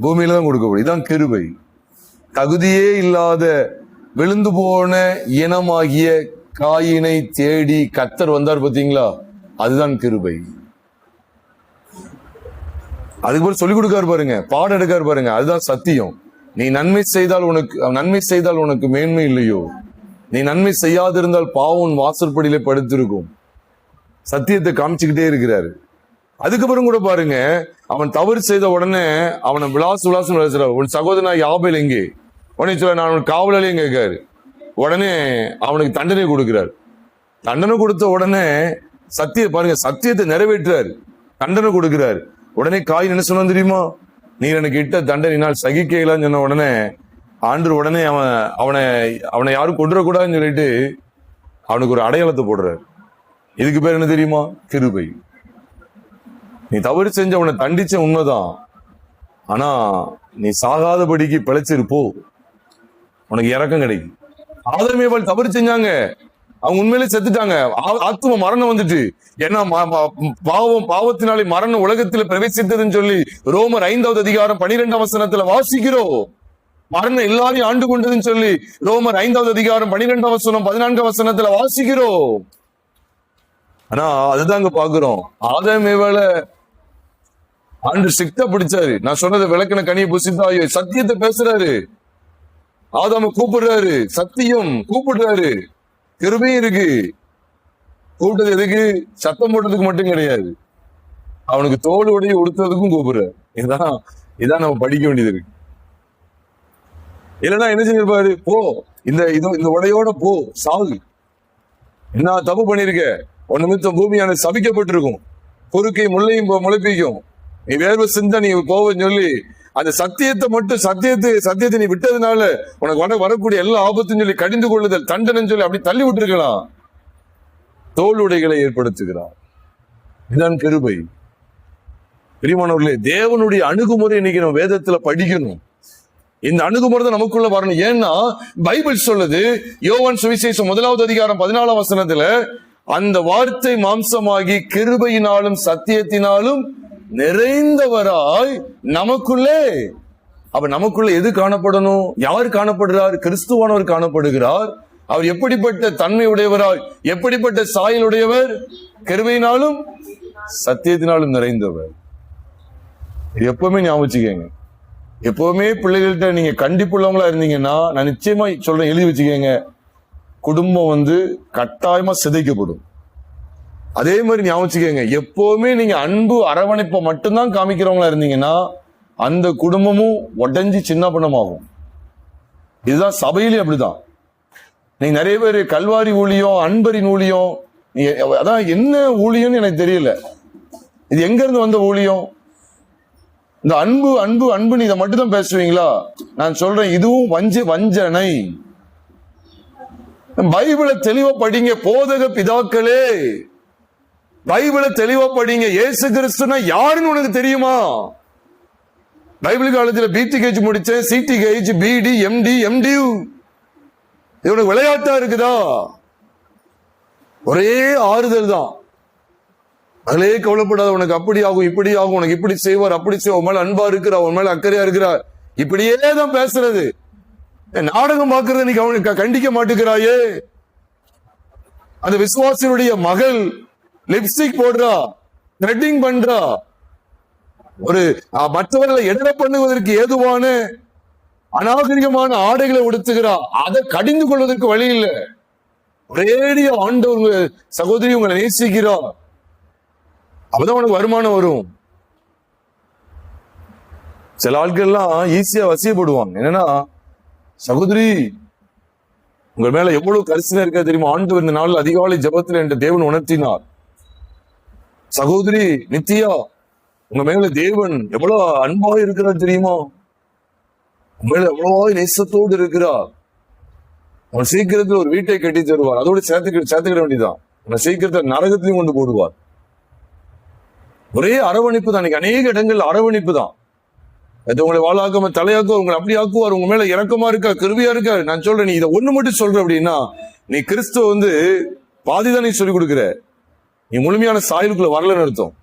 பூமியில தான் கொடுக்கப்படுது. இதான் கிருபை. தகுதியே இல்லாத விழுந்து போன இனமாகிய காயினை தேடி கர்த்தர் வந்தார் பாத்தீங்களா? அதுதான் கிருபை. அதுக்கு போல சொல்லிக் கொடுக்காரு பாருங்க, பாடம் எடுக்காரு பாருங்க. அதுதான் சத்தியம். நீ நன்மை செய்தால் உனக்கு மேன்மை இல்லையோ? நீ நன்மை செய்யாதிருந்தால் பாவம் வாசற்படியிலே படுத்திருக்கும். சத்தியத்தை காமிச்சுக்கிட்டே இருக்கிறாரு. அதுக்கப்புறம் கூட பாருங்க, அவன் தவறு செய்த உடனே அவனை விளாசம் விளாசுறாரு. உன் சகோதரன் யாபேல் எங்கே? உடனே சொல்ல, நான் அவனுக்கு காவலாளியும் கேட்காரு. உடனே அவனுக்கு தண்டனை கொடுக்கிறார். தண்டனை கொடுத்த உடனே சத்தியத்தை நிறைவேற்றாரு, தண்டனை கொடுக்கிறார். உடனே காயின் என்ன சொன்ன தெரியுமா? நீர் எனக்கு இட்ட தண்டனையினால் சகிக்கலான்னு சொன்ன உடனே ஆண்டவர் உடனே அவனை யாரும் கொண்டுடக்கூடாதுன்னு சொல்லிட்டு அவனுக்கு ஒரு அடையாளத்தை போடுறாரு. இதுக்கு பேர் என்ன தெரியுமா? கிருபை. நீ தவறு செஞ்ச அவனை தண்டிச்ச உண்மைதான், ஆனா நீ சாகாதபடிக்கு பிழைச்சிருப்போ, உனக்கு இரக்கம் கிடைக்கும். ஆதரமேவாள் தவறு செஞ்சாங்க, அவங்க உண்மையிலே செத்துட்டாங்க. ஆத்ம மரணம் வந்துட்டு. ஏன்னா பாவத்தினாலே மரணம் உலகத்தில் பிரவேசித்ததுன்னு சொல்லி ரோமர் 5வது அதிகாரம் 12ஆம் வசனத்துல வாசிக்கிறோம். மரணம் எல்லாரையும் ஆண்டு கொண்டதுன்னு சொல்லி ரோமர் 5வது அதிகாரம் 12ஆம் வசனம் 14ஆம் வசனத்துல வாசிக்கிறோம். ஆனா அதுதாங்க பாக்குறோம். ஆதாமேவாள ஆண்டு சிக்தா பிடிச்சாரு. நான் சொன்னதை விளக்கின கனியை புசித்தாயோ, சத்தியத்தை பேசுறாரு. ஆதாம கூப்பிடுறாரு, சத்தியம் கூப்பிடுறாரு. கிருபையும் இருக்கு. கூப்பிட்டது எதுக்கு? சத்தம் போட்டதுக்கு மட்டும் கிடையாது, அவனுக்கு தோல் உடைய உடுத்ததுக்கும் கூப்பிடுறாரு. இதுதான் இதான் நம்ம படிக்க வேண்டியது இருக்கு. இல்லைன்னா என்ன செஞ்சிருப்பாரு, போ இந்த உடையோட போ, சாகு. என்ன தப்பு பண்ணிருக்க, உன் நிமித்தம் பூமியான சபிக்கப்பட்டிருக்கும், பொறுக்கை முள்ளையும் முளைப்பிக்கும், நீ வேர்வை சிந்த நீ போவன்னு சொல்லி அந்த சத்தியத்தை நீ விட்டதுனால உனக்கு வரக்கூடிய எல்லா ஆபத்துன்னு சொல்லி கடிந்து கொள்ளுதல் தண்டனை சொல்லி அப்படி தள்ளி விட்டுருக்கலாம். தோளுடைகளை ஏற்படுத்துகிறார். இதுதான் கிருபை. பிரியமானவர்களே, தேவனுடைய அணுகுமுறை இன்னைக்கு நம்ம வேதத்துல படிக்கணும். இந்த அணுகுமுறை தான் நமக்குள்ள வரணும். ஏன்னா பைபிள் சொல்லுது, யோவான் சுவிசேஷம் 1வது அதிகாரம் 14ஆம் வசனத்துல, அந்த வார்த்தை மாம்சமாகி கிருபையினாலும் சத்தியத்தினாலும் நிறைந்தவராய் நமக்குள்ளே. அப்ப நமக்குள்ள எது காணப்படணும்? யார் காணப்படுகிறார்? கிறிஸ்துவானவர் காணப்படுகிறார். அவர் எப்படிப்பட்ட தன்மை உடையவராய், எப்படிப்பட்ட சாயல் உடையவர்? கிருபையினாலும் சத்தியத்தினாலும் நிறைந்தவர். எப்பவுமே ஞாபகம் வச்சுக்கோங்க. எப்பவுமே பிள்ளைகள்கிட்ட நீங்க கண்டிப்புள்ளவங்களா இருந்தீங்கன்னா, நான் நிச்சயமா சொல்றேன், எழுதி வச்சுக்கோங்க, குடும்பம் கட்டாயமா சிதைக்கப்படும். அதே மாதிரி ஞாபகம் வச்சுக்கோங்க, எப்பவுமே நீங்க அன்பு அரவணைப்பை மட்டும்தான் காமிக்கிறவங்களா இருந்தீங்கன்னா அந்த குடும்பமும் உடஞ்சி சின்ன பின்னமாகும். இதுதான் சபையிலே அப்படிதான். நீங்க நிறைய பேர் கல்வாரி ஊழியம், அன்பரின் ஊழியம், அதான் என்ன ஊழியம்னு எனக்கு தெரியல. இது எங்க இருந்து வந்த ஊழியம்? இந்த அன்பு அன்பு அன்புன்னு இதை மட்டும் தான் பேசுவீங்களா? நான் சொல்றேன், இதுவும் வஞ்சனை. பைபிளை தெளிவா படிங்க போதக பிதாக்களே, பைபிளை தெளிவா படிங்க. இயேசு கிறிஸ்துனா யாருன்னு உனக்கு தெரியுமா? பைபிள் காலத்துல பிடிகேஜ் முடிச்சேன், சிடிகேஜ், பிடி, எம்டி, எம்டியூ, இது உனக்கு விளையாட்டா இருக்குதா? ஒரே ஆறுதல் தான். அதிலே கவலைப்படாத, உனக்கு அப்படி ஆகும் இப்படி ஆகும், உனக்கு இப்படி செய்வார் அப்படி செய்வார், உன் மேல அன்பா இருக்கிறார், உன் மேல அக்கறையா இருக்கிறார், இப்படியே தான் பேசுறது. நாடகம் பார்க்கறது நீ கண்டிக்க மாட்டேங்கிறாயே. அந்த விசுவாசினுடைய மகள் லிப்ஸ்டிக் போடுறா, த்ரெட்டிங் பண்றா, ஒரு மற்றவர்களை எடை பண்ணுவதற்கு ஏதுவான அநாகரிகமான ஆடைகளை உடுத்துகிறா, அதை கடிந்து கொள்வதற்கு வழி இல்லை. ஒரேடிய ஆண்டவர் சகோதரி உங்களை நேசிக்கிறா, அப்பதான் உனக்கு வருமானம் வரும். சில ஆட்கள் எல்லாம் ஈஸியா வசியப்படுவாங்க. என்னன்னா, சகோதரி உங்க மேல எவ்வளவு கரிசனை இருக்கா தெரியுமா? ஆண்டவர் இந்த நாள் அதிகாலை ஜபத்தில் என்ற தேவன் உணர்த்தினார். சகோதரி நித்யா, உங்க மேல தேவன் எவ்வளவு அன்பாக இருக்கிறார் தெரியுமா? உங்க மேல எவ்வளவு நேசத்தோடு இருக்கிறார். அவன் சீக்கிரத்தில் ஒரு வீட்டை கட்டி தருவார், அதோடு சேர்த்துக்கிட வேண்டியதான். அவன் சீக்கிரத்தில் நரகத்திலையும் கொண்டு போடுவார். ஒரே அரவணைப்பு தான். அநேக இடங்கள் அரவணைப்பு தான். உங்களை வாழாக்காம தலையாக்குவார், உங்களை அப்படி ஆக்குவார், உங்க மேல இறக்கமா இருக்கா, கிருபியா இருக்கா. நான் சொல்றேன், நீ இதை ஒண்ணு மட்டும் சொல்ற அப்படின்னா, நீ கிறிஸ்துவ பாதிதான் நீ சொல்லிக் கொடுக்குற, நீ முழுமையான சாயலுக்குள்ள வரலன்னு அர்த்தம்.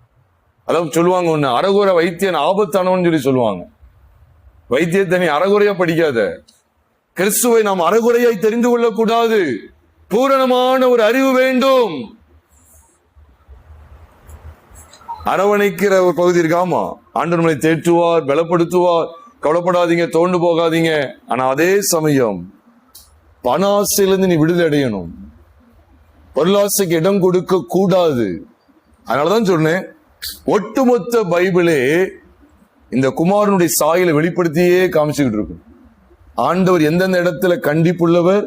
அதாவது சொல்லுவாங்க, ஒண்ணு அறகுறை வைத்தியன் ஆபத்தானவன்னு சொல்லி சொல்லுவாங்க. வைத்தியத்தை நீ அறகுறையா படிக்காத. கிறிஸ்துவை நாம் அறகுறையாய் தெரிந்து கொள்ளக்கூடாது. பூரணமான ஒரு அறிவு வேண்டும். அரவணைக்கிற ஒரு பகுதி இருக்காமா, ஆண்டவர் நம்மளை தேற்றுவார், பலப்படுத்துவார், கவலைப்படாதீங்க, தோண்டு போகாதீங்க. ஆனா அதே சமயம் பணாசையிலிருந்து நீ விடுதலை அடையணும். பொருளாசைக்கு இடம் கொடுக்க கூடாது. அதனாலதான் சொன்னேன், ஒட்டுமொத்த பைபிளே இந்த குமாரனுடைய சாயலை வெளிப்படுத்தியே காமிச்சுக்கிட்டு இருக்கும். ஆண்டவர் எந்தெந்த இடத்துல கண்டிப்புள்ளவர்,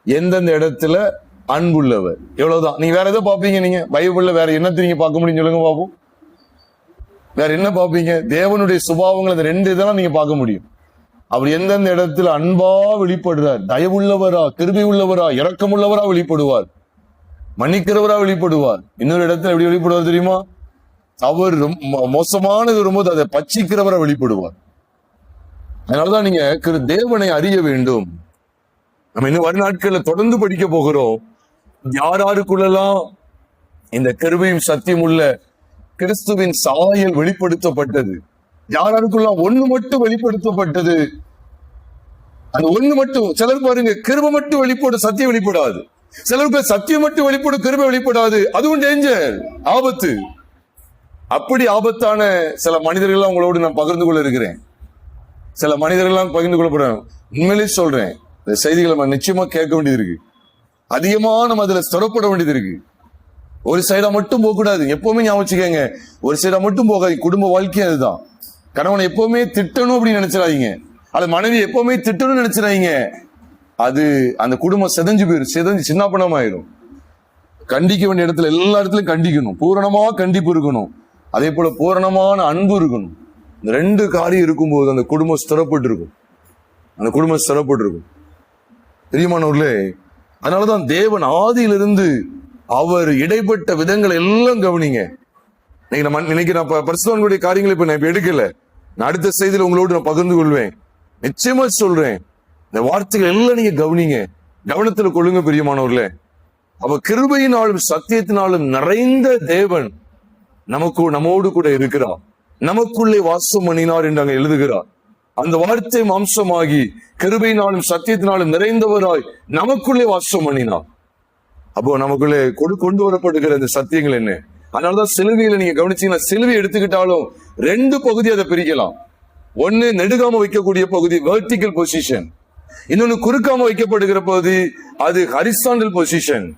எந்தெந்த இடத்துல அன்புள்ளவர், எவ்வளவுதான். நீங்க வேற எதை பாப்பீங்க? நீங்க பைபிள்ல வேற என்னத்தை நீங்க பார்க்க முடியும் சொல்லுங்க பாப்போம். வேற என்ன பார்ப்பீங்க? தேவனுடைய சுபாவங்கள், அந்த ரெண்டு இதெல்லாம் நீங்க பார்க்க முடியும். அவர் எந்தெந்த இடத்துல அன்பா வெளிப்படுறார், தயவுள்ளவரா, கிருபை உள்ளவரா, இரக்கமுள்ளவரா வெளிப்படுவார், மன்னிக்கிறவரா வெளிப்படுவார். இன்னொரு இடத்துல எப்படி வெளிப்படுவார் தெரியுமா? அவர் மோசமானது வரும்போது அதை பச்சிக்கிறவரா வெளிப்படுவார். அதனாலதான் நீங்க தேவனை அறிய வேண்டும். நம்ம இன்னும் வரும் நாட்கள்ல தொடர்ந்து படிக்க போகிறோம். யாருக்குள்ளெல்லாம் இந்த கிருபையும் சத்தியம் உள்ள கிறிஸ்துவின் சாயல் வெளிப்படுத்தப்பட்டது, யாருக்கெல்லாம் ஒண்ணு மட்டும் வெளிப்படுத்தப்பட்டது. அந்த ஒண்ணு மட்டும். சிலர் பாருங்க, கிருபை மட்டும் வெளிப்படும், சத்தியம் வெளிப்படாது. சிலருக்கு சத்தியம் மட்டும் வெளிப்படும், கிருபை வெளிப்படாது. அதுவும் டேஞ்சர், ஆபத்து. அப்படி ஆபத்தான சில மனிதர்கள் உங்களோடு நான் பகிர்ந்து கொள்ள இருக்கிறேன். சில மனிதர்கள் பகிர்ந்து கொள்ளப்படுறேன். உண்மையிலே சொல்றேன், இந்த செய்திகளை நம்ம நிச்சயமா கேட்க வேண்டியது இருக்கு. அதிகமா நம்ம அதுல ஸ்திரப்பட வேண்டியது இருக்கு. ஒரு சைடா மட்டும் போக கூடாது. எப்பவுமே ஞாபகம் வச்சுக்கோங்க, ஒரு சைடா மட்டும் போகாது. குடும்ப வாழ்க்கையும் அதுதான். கணவனை எப்பவுமே திட்டணும் அப்படின்னு நினைச்சிடாதீங்க, அது மனைவி எப்பவுமே திட்டணும்னு நினைச்சிடாதீங்க. அது அந்த குடும்பம் செதஞ்சு போயிடும், செதஞ்சு சின்ன பணமாயிரும். கண்டிக்க வேண்டிய இடத்துல எல்லா இடத்துலயும் கண்டிக்கணும், பூரணமா கண்டிப்பு இருக்கணும். அதே போல பூரணமான அன்பு இருக்கணும். இந்த 2 காரியம் இருக்கும்போது அந்த குடும்பம் ஸ்திரப்பட்டு இருக்கும், அந்த குடும்பம் ஸ்திரப்பட்டு இருக்கும். பிரியமானவர்களே, அதனாலதான் தேவன் ஆதியிலிருந்து அவர் இடைப்பட்ட விதங்களை எல்லாம் கவனிங்க. இன்னைக்கு நான் பரிசுத்தவான்களுடைய காரியங்களை இப்ப நான் எடுக்கல, நான் அடுத்த செய்தியில் உங்களோடு நான் பகிர்ந்து கொள்வேன். நிச்சயமா சொல்றேன், இந்த வார்த்தைகள் எல்லாம் நீங்க கவனிங்க, கவனத்துல கொள்ளுங்க பிரியமானவர்களே. அவ கிருபையினாலும் சத்தியத்தினாலும் நிறைந்த தேவன் நம்மோடு கூட இருக்கிறார், நமக்குள்ளே வாசம் பண்ணினார் என்று அங்க எழுதுகிறார். அந்த வார்த்தை மாம்சமாகி கிருபையினாலும் சத்தியத்தினாலும் நிறைந்தவராய் நமக்குள்ளே வாசம் பண்ணினார். அப்போ நமக்குள்ளே கொண்டு வரப்படுகிற இந்த சத்தியங்கள் என்ன? அதனாலதான் சிலுவையில நீங்க கவனிச்சீங்கன்னா, சிலுவை எடுத்துக்கிட்டாலும் 2 பகுதி அதை பிரிக்கலாம். ஒன்னு நெடுகாம வைக்கக்கூடிய பகுதி, வெர்டிகல் பொசிஷன். இன்னொன்னு குறுக்காம வைக்கப்படுகிற பகுதி, அது ஹரிசாண்டல் பொசிஷன்.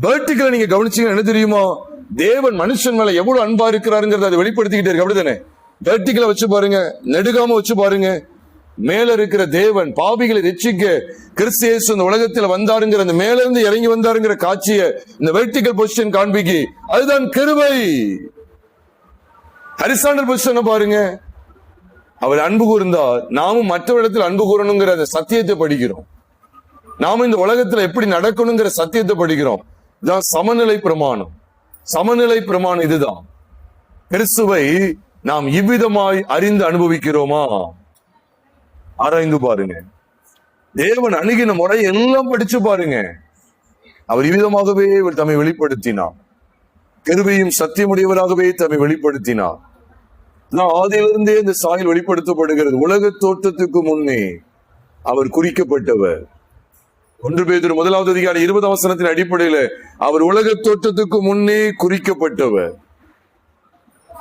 வெர்டிகல் நீங்க கவனிச்சீங்கன்னா என்ன தெரியுமா? தேவன் மனுஷன் மேல எவ்வளவு அன்பா இருக்கிறாருங்கிறத அதை வெளிப்படுத்திக்கிட்டே இருக்கு. அப்படித்தானே? வெர்டிகல வச்சு பாருங்க, நெடுகாம வச்சு பாருங்க. மேல இருக்கிற தேவன் பாவிகளை ரட்சிக்க கிறிஸ்து இயேசு இந்த உலகத்தில் வந்தாருங்கிற, அந்த மேல இருந்து இறங்கி வந்தாருங்கிற காட்சியை இந்த வெர்டிகல் பொசிஷன் காண்பிக்கு. அதுதான் கிருபை. ஹரிசாண்டல் பொசிஷன் பாருங்க, அவர் அன்பு கூர்ந்தார், நாமும் மற்றவரிடத்தில் அன்பு கூறணுங்கிற அந்த சத்தியத்தை படிக்கிறோம். நாம இந்த உலகத்துல எப்படி நடக்கணுங்கிற சத்தியத்தை படிக்கிறோம். இதுதான் சமநிலை பிரமாணம். சமநிலை பிரமாணம் இதுதான். கிறிஸ்துவை நாம் இவ்விதமாய் அறிந்து அனுபவிக்கிறோமா? ஆராய்ந்து பாருங்க. தேவன் அணுகின முறை எல்லாம் படிச்சு பாருங்க. அவர் இவ்விதமாகவே தம்மை வெளிப்படுத்தினார், கிருபையும் சத்தியமுடையவராகவே தம்மை வெளிப்படுத்தினார். ஆதியிலிருந்தே இந்த சாயல் வெளிப்படுத்தப்படுகிறது. உலக தோற்றத்துக்கு முன்னே அவர் குறிக்கப்பட்டவர். 1 பேதுரு 1வது அதிகாரம் 20 வசனத்தின் அடிப்படையில் அவர் உலக தோற்றத்துக்கு முன்னே குறிக்கப்பட்டவர்.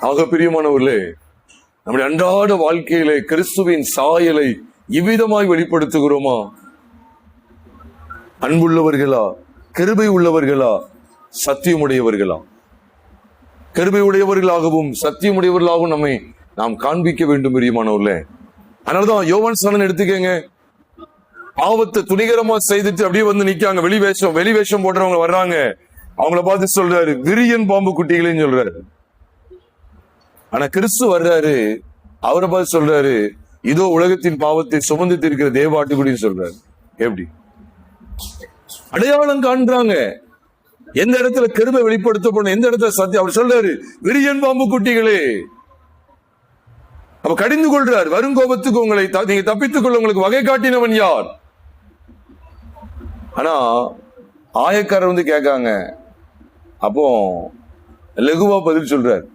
ஆக பிரியமானவர்களே, நம்முடைய அன்றாட வாழ்க்கையிலே கிறிஸ்துவின் சாயலை இவ்விதமாய் வெளிப்படுத்துகிறோமா? அன்புள்ளவர்களா, கிருபை உள்ளவர்களா, சத்தியமுடையவர்களா? கிருபை உடையவர்களாகவும் சத்தியமுடையவர்களாகவும் நம்மை நாம் காண்பிக்க வேண்டும் பிரியமானவர்களே. அதனாலதான் யோவான் ஸ்நானன் எடுத்துக்கங்க, பாவத்தை துணிகரமா செய்துட்டு அப்படியே வந்து நிக்காங்க. வெளிவேஷம் போடுறவங்க வர்றாங்க, அவங்கள பார்த்து சொல்றாரு, விரியன் பாம்பு குட்டிகளேன்னு சொல்றாரு. ஆனா கிறிஸ்து வர்றாரு, அவரை பார்த்து சொல்றாரு, இதோ உலகத்தின் பாவத்தை சுமந்து இருக்கிற தேவாட்டுக்குடின்னு சொல்றாரு. எப்படி அடையாளம் காண்றாங்க? எந்த இடத்துல கிருபை வெளிப்படுத்தப்படும், எந்த இடத்துல சத்தியம்? அவர் சொல்றாரு, விரியன் பாம்பு குட்டிகளே. அப்ப கடிந்து கொள்றார், வரும் கோபத்துக்கு உங்களை நீங்க தப்பித்துக் கொள்ள உங்களுக்கு வகை காட்டினவன் யார்? ஆனா ஆயக்காரர் வந்து கேட்காங்க, அப்போ லகுவா பதில் சொல்றாரு.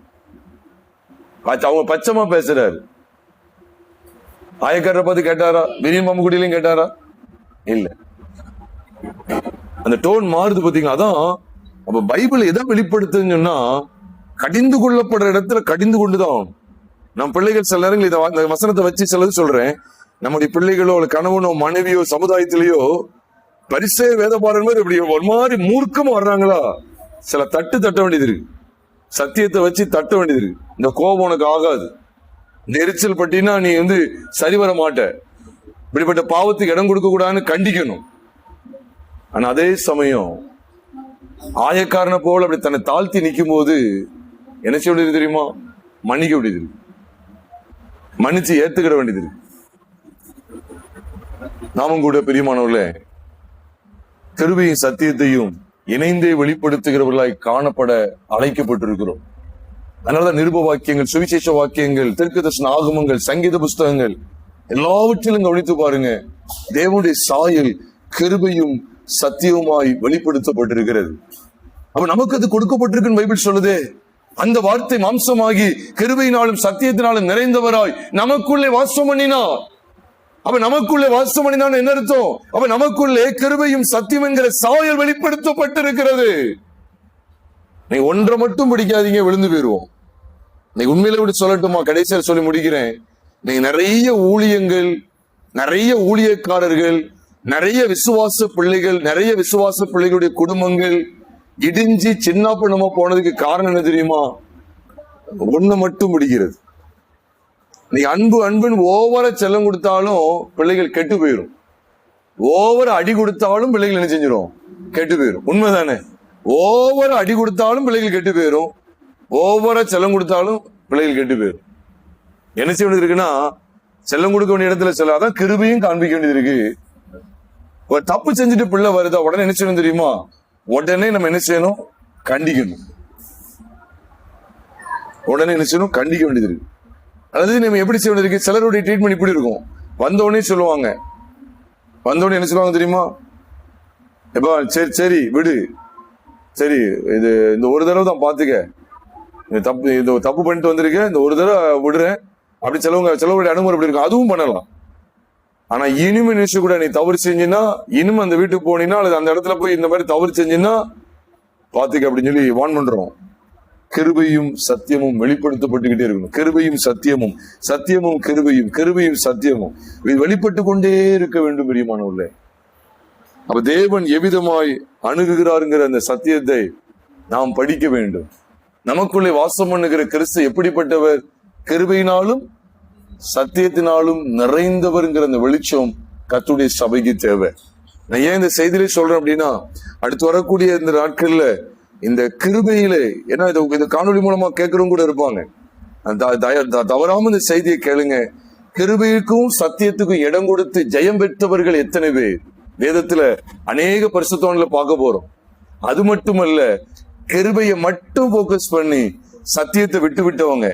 அவங்க பச்சமா பேசுறாரு. ஆயக்காரரை பார்த்து கேட்டாரா? விரியன் பாம்பு குட்டிலையும் கேட்டாரா? இல்ல. அந்த டோன் மாறுது பாத்தீங்களா? அதான் அப்ப பைபிள் எதை வெளிப்படுத்துன்னு சொன்னா, கடிந்து கொள்ளப்படுற இடத்துல கடிந்து கொண்டுதான். நம் பிள்ளைகள் சில நேரங்கள் இந்த வசனத்தை வச்சு சிலது சொல்றேன். நம்முடைய பிள்ளைகளோ கணவனோ மனைவியோ சமுதாயத்திலேயோ பரிசே வேத பாருங்க இப்படி ஒரு மாதிரி மூர்க்கமா வர்றாங்களா, சில தட்ட வேண்டியது இருக்கு. சத்தியத்தை வச்சு தட்ட வேண்டியது இருக்கு. இந்த கோபம் உனக்கு ஆகாது, இந்த எரிச்சல் பட்டினா நீ வந்து சரி வர மாட்ட, இப்படிப்பட்ட பாவத்துக்கு இடம் கொடுக்க கூடாதுன்னு கண்டிக்கணும். ஆனா அதே சமயம் ஆயக்காரனை போல அப்படி தன்னை தாழ்த்தி நிற்கும் போது என்ன செய்ய வேண்டியது தெரியுமா? மன்னிக்க வேண்டியது இருக்கு, மன்னிச்சு ஏத்துக்கிட வேண்டியது இருக்கு. நாமும் கூட பிரியமானவர்களே, கிருபையும் சத்தியத்தையும் இணைந்தே வெளிப்படுத்துகிறவர்களாய் காணப்பட அழைக்கப்பட்டிருக்கிறோம். அதனாலதான் நிருப வாக்கியங்கள், சுவிசேஷ வாக்கியங்கள், தீர்க்கதரிசன ஆகமங்கள், சங்கீத புஸ்தகங்கள் எல்லாவற்றிலும் கவனித்து பாருங்க, தேவனுடைய சாயல் கிருபையும் சத்தியமாய் வெளிப்படுத்தப்பட்டிருக்கிறது. அப்ப நமக்கு அது கொடுக்கப்பட்டிருக்குன்னு பைபிள் சொல்லுது. அந்த வார்த்தை மாம்சமாகி கிருபையினாலும் சத்தியத்தினாலும் நிறைந்தவராய் நமக்குள்ளே வாசம் பண்ணினார். அப்ப நமக்குள்ளே வாசம் பண்ணினான் என்ன அர்த்தம்? அப்ப நமக்குள்ளே கிருபையும் சத்தியம் என்கிற சாயல் வெளிப்படுத்தப்பட்டிருக்கிறது. நீ ஒன்றை மட்டும் பிடிக்காதீங்க, விழுந்து போயிருவோம். நீ உண்மையில விட்டு சொல்லட்டுமா? கடைசியில் சொல்லி முடிக்கிறேன். நீ நிறைய ஊழியங்கள், நிறைய ஊழியக்காரர்கள், நிறைய விசுவாச பிள்ளைகள், நிறைய விசுவாச பிள்ளைகளுடைய குடும்பங்கள் இடிஞ்சு சின்ன பண்ணமா போனதுக்கு காரணம் என்ன தெரியுமா? ஒண்ணு மட்டும் பிடிக்கிறது, நீ அன்புன்னு ஓவரா செல்லம் கொடுத்தாலும் பிள்ளைகள் கெட்டு போயிரும். ஓவர அடி கொடுத்தாலும் பிள்ளைகள் என்ன செஞ்சிடும்? கெட்டு போயிரும். உண்மைதானே? ஓவர அடி கொடுத்தாலும் பிள்ளைகள் கெட்டு போயிரும். ஓவர செல்லம் கொடுத்தாலும் பிள்ளைகள் கெட்டு போயிரும். என்ன செய்ய வேண்டியது இருக்குன்னா, செல்லம் கொடுக்க வேண்டிய இடத்துல செல்லாதான் கிருபையும் காண்பிக்க வேண்டியது இருக்கு. ஒரு தப்பு செஞ்சுட்டு பிள்ளை வருதா, உடனே என்ன செய்யணும் தெரியுமா? உடனே நம்ம என்ன செய்யணும்? கண்டிக்கணும். உடனே என்ன செய்யணும்? கண்டிக்க வேண்டியது இருக்கு. அதாவது நம்ம எப்படி செய்ய வேண்டியது இருக்கு? சிலருடைய ட்ரீட்மெண்ட் இப்படி இருக்கும். வந்தோடனே சொல்லுவாங்க, வந்தோடனே என்ன சொல்லுவாங்க தெரியுமா? எப்ப சரி சரி விடு, சரி இது இந்த ஒரு தடவை தான் பாத்துக்க, இது தப்பு பண்ணிட்டு வந்திருக்க, இந்த ஒரு தடவை விடுறேன் அப்படி செலவுடைய அனுமதி அப்படி இருக்கும். அதுவும் பண்ணலாம். ஆனா இனிமே நினைச்சு கூட நீ தவறு செஞ்சினா, இனிமே அந்த வீட்டுக்கு போனீங்கன்னா அல்லது அந்த இடத்துல போய் இந்த மாதிரி தவறு செஞ்சினா பாத்துக்க அப்படின்னு சொல்லி வான் பண்றோம். கிருபையும் சத்தியமும் வெளிப்படுத்தப்பட்டுக்கிட்டே இருக்கணும். கிருபையும் சத்தியமும், சத்தியமும் கிருபையும், கிருபையும் சத்தியமும் இது வெளிப்பட்டு கொண்டே இருக்க வேண்டும் பிரியமானவர்களே. அப்ப தேவன் எவ்விதமாய் அணுகுகிறாருங்கிற அந்த சத்தியத்தை நாம் படிக்க வேண்டும். நமக்குள்ளே வாசம் பண்ணுகிற கிறிஸ்து எப்படிப்பட்டவர்? கிருபையினாலும் சத்தியத்தினாலும் நிறைந்தவர்ங்கிற அந்த வெளிச்சம் கர்த்தருடைய சபைக்கு தேவை. நான் ஏன் இந்த செய்தியிலே சொல்றேன் அப்படின்னா, அடுத்து வரக்கூடிய இந்த நாட்கள்ல இந்த கிருபையிலே, ஏன்னா இது காணொலி மூலமா கேட்கறவங்க கூட இருப்பாங்க, தவறாம இந்த செய்தியை கேளுங்க. கிருபைக்கும் சத்தியத்துக்கும் இடம் கொடுத்து ஜெயம் பெற்றவர்கள் எத்தனை பேர் வேதத்துல அநேக பரிசுத்தவான்களை பார்க்க போறோம். அது மட்டுமல்ல, கிருபையை மட்டும் போக்கஸ் பண்ணி சத்தியத்தை விட்டு விட்டவங்க,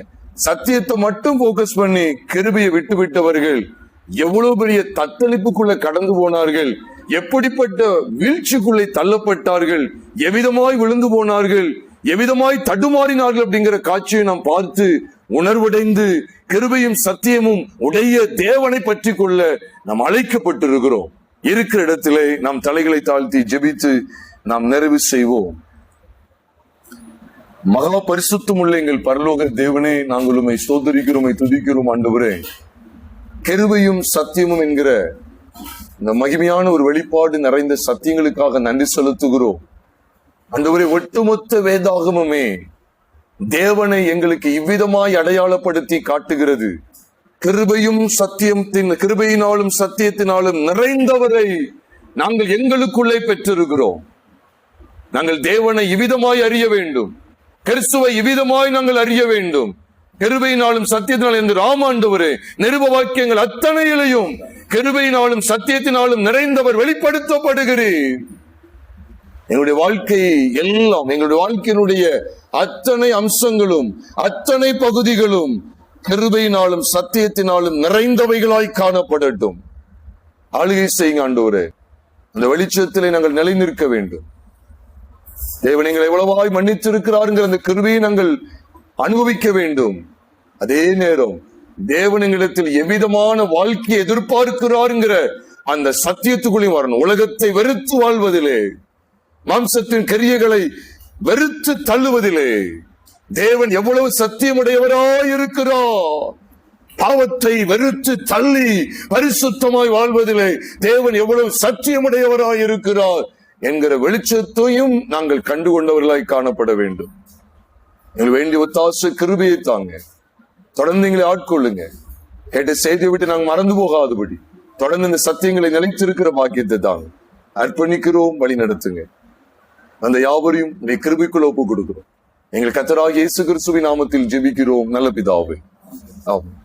சத்தியத்தை மட்டும் போக்கஸ் பண்ணி கிருபையை விட்டு விட்டவர்கள் எவ்வளவு பெரிய தத்தளிப்புக்குள்ள கடந்து போனார்கள், எப்படிப்பட்ட வீழ்ச்சிக்குள்ளே தள்ளப்பட்டார்கள், எவ்விதமாய் விழுந்து போனார்கள், எவ்விதமாய் தடுமாறினார்கள் அப்படிங்கிற காட்சியை நாம் பார்த்து உணர்வடைந்து கிருபையும் சத்தியமும் உடைய தேவனை பற்றி கொள்ள நாம் அழைக்கப்பட்டிருக்கிறோம். இருக்கிற இடத்திலே நாம் தலைகளை தாழ்த்தி ஜெபித்து நாம் நிறைவு செய்வோம். மகா பரிசுத்தம் உள்ள எங்கள் பரலோக தேவனே, நாங்கள் உம்மை ஸ்தோத்திரிக்கிறோம், துதிக்கிறோம். ஆண்டவரே, கிருபையும் சத்தியமும் என்கிற இந்த மகிமையான ஒரு வெளிப்பாடு நிறைந்த சத்தியங்களுக்காக நன்றி செலுத்துகிறோம். ஆண்டவரே, ஒட்டுமொத்த வேதாகமுமே தேவனை எங்களுக்கு இவ்விதமாய் அடையாளப்படுத்தி காட்டுகிறது. கிருபையும் கிருபையினாலும் சத்தியத்தினாலும் நிறைந்தவரை நாங்கள் எங்களுக்குள்ளே பெற்றிருக்கிறோம். நாங்கள் தேவனை இவ்விதமாய் அறிய வேண்டும், கிறிஸ்துவை இவ்விதமாய் நாங்கள் அறிய வேண்டும். கிருபையினாலும் சத்தியத்தினாலும் என்று ஆமாண்டவரே, நிருப வாக்கியங்கள் அத்தனையிலையும் கிருபையினாலும் சத்தியத்தினாலும் நிறைந்தவர் வெளிப்படுத்தப்படுகிறீர். எங்களுடைய வாழ்க்கை எல்லாம், எங்களுடைய வாழ்க்கையினுடைய அத்தனை அம்சங்களும் அத்தனை பகுதிகளும் கிருபையினாலும் சத்தியத்தினாலும் நிறைந்தவைகளாய் காணப்படட்டும். ஆளுகை செய்யுங்க ஆண்டவரே. அந்த வெளிச்சத்திலே நாங்கள் நிலை நிற்க வேண்டும். தேவன் எங்களை எவ்வளவாய் மன்னித்திருக்கிறாருங்கிற அந்த கிருபையை நாங்கள் அனுபவிக்க வேண்டும். அதே நேரம் தேவன் எங்களிடத்தில் எவ்விதமான வாழ்க்கையை எதிர்பார்க்கிறாருங்கிற அந்த சத்தியத்துக்குள்ளே வரணும். உலகத்தை வெறுத்து வாழ்வதிலே, மாம்சத்தின் கிரியைகளை வெறுத்து தள்ளுவதிலே தேவன் எவ்வளவு சத்தியமுடையவராய் இருக்கிறார். பாவத்தை வெறுத்து தள்ளி பரிசுத்தமாய் வாழ்வதிலே தேவன் எவ்வளவு சத்தியமுடையவராய் இருக்கிறார் என்கிற வெளிச்சத்தையும் நாங்கள் கண்டுகொண்டவர்களாய் காணப்பட வேண்டும். எங்களுக்கு வேண்டிய ஒத்தாசை கிருபையை தாங்க. தொடர்ந்து எங்களை ஆட்கொள்ளுங்க. கேட்ட செய்தியை விட்டு நாங்கள் மறந்து போகாதபடி தொடர்ந்து இந்த சத்தியங்களை நிலைத்திருக்கிற பாக்கியத்தை தாங்க. அர்ப்பணிக்கிறோம், வழி நடத்துங்க. அந்த யாவரையும் கிருபைக்குள்ள ஒப்பு கொடுக்கிறோம். எங்கள் கர்த்தராகிய இயேசு கிறிஸ்துவின் நாமத்தில் ஜெபிக்கிறோம் நல்ல பிதாவே, ஆமென்.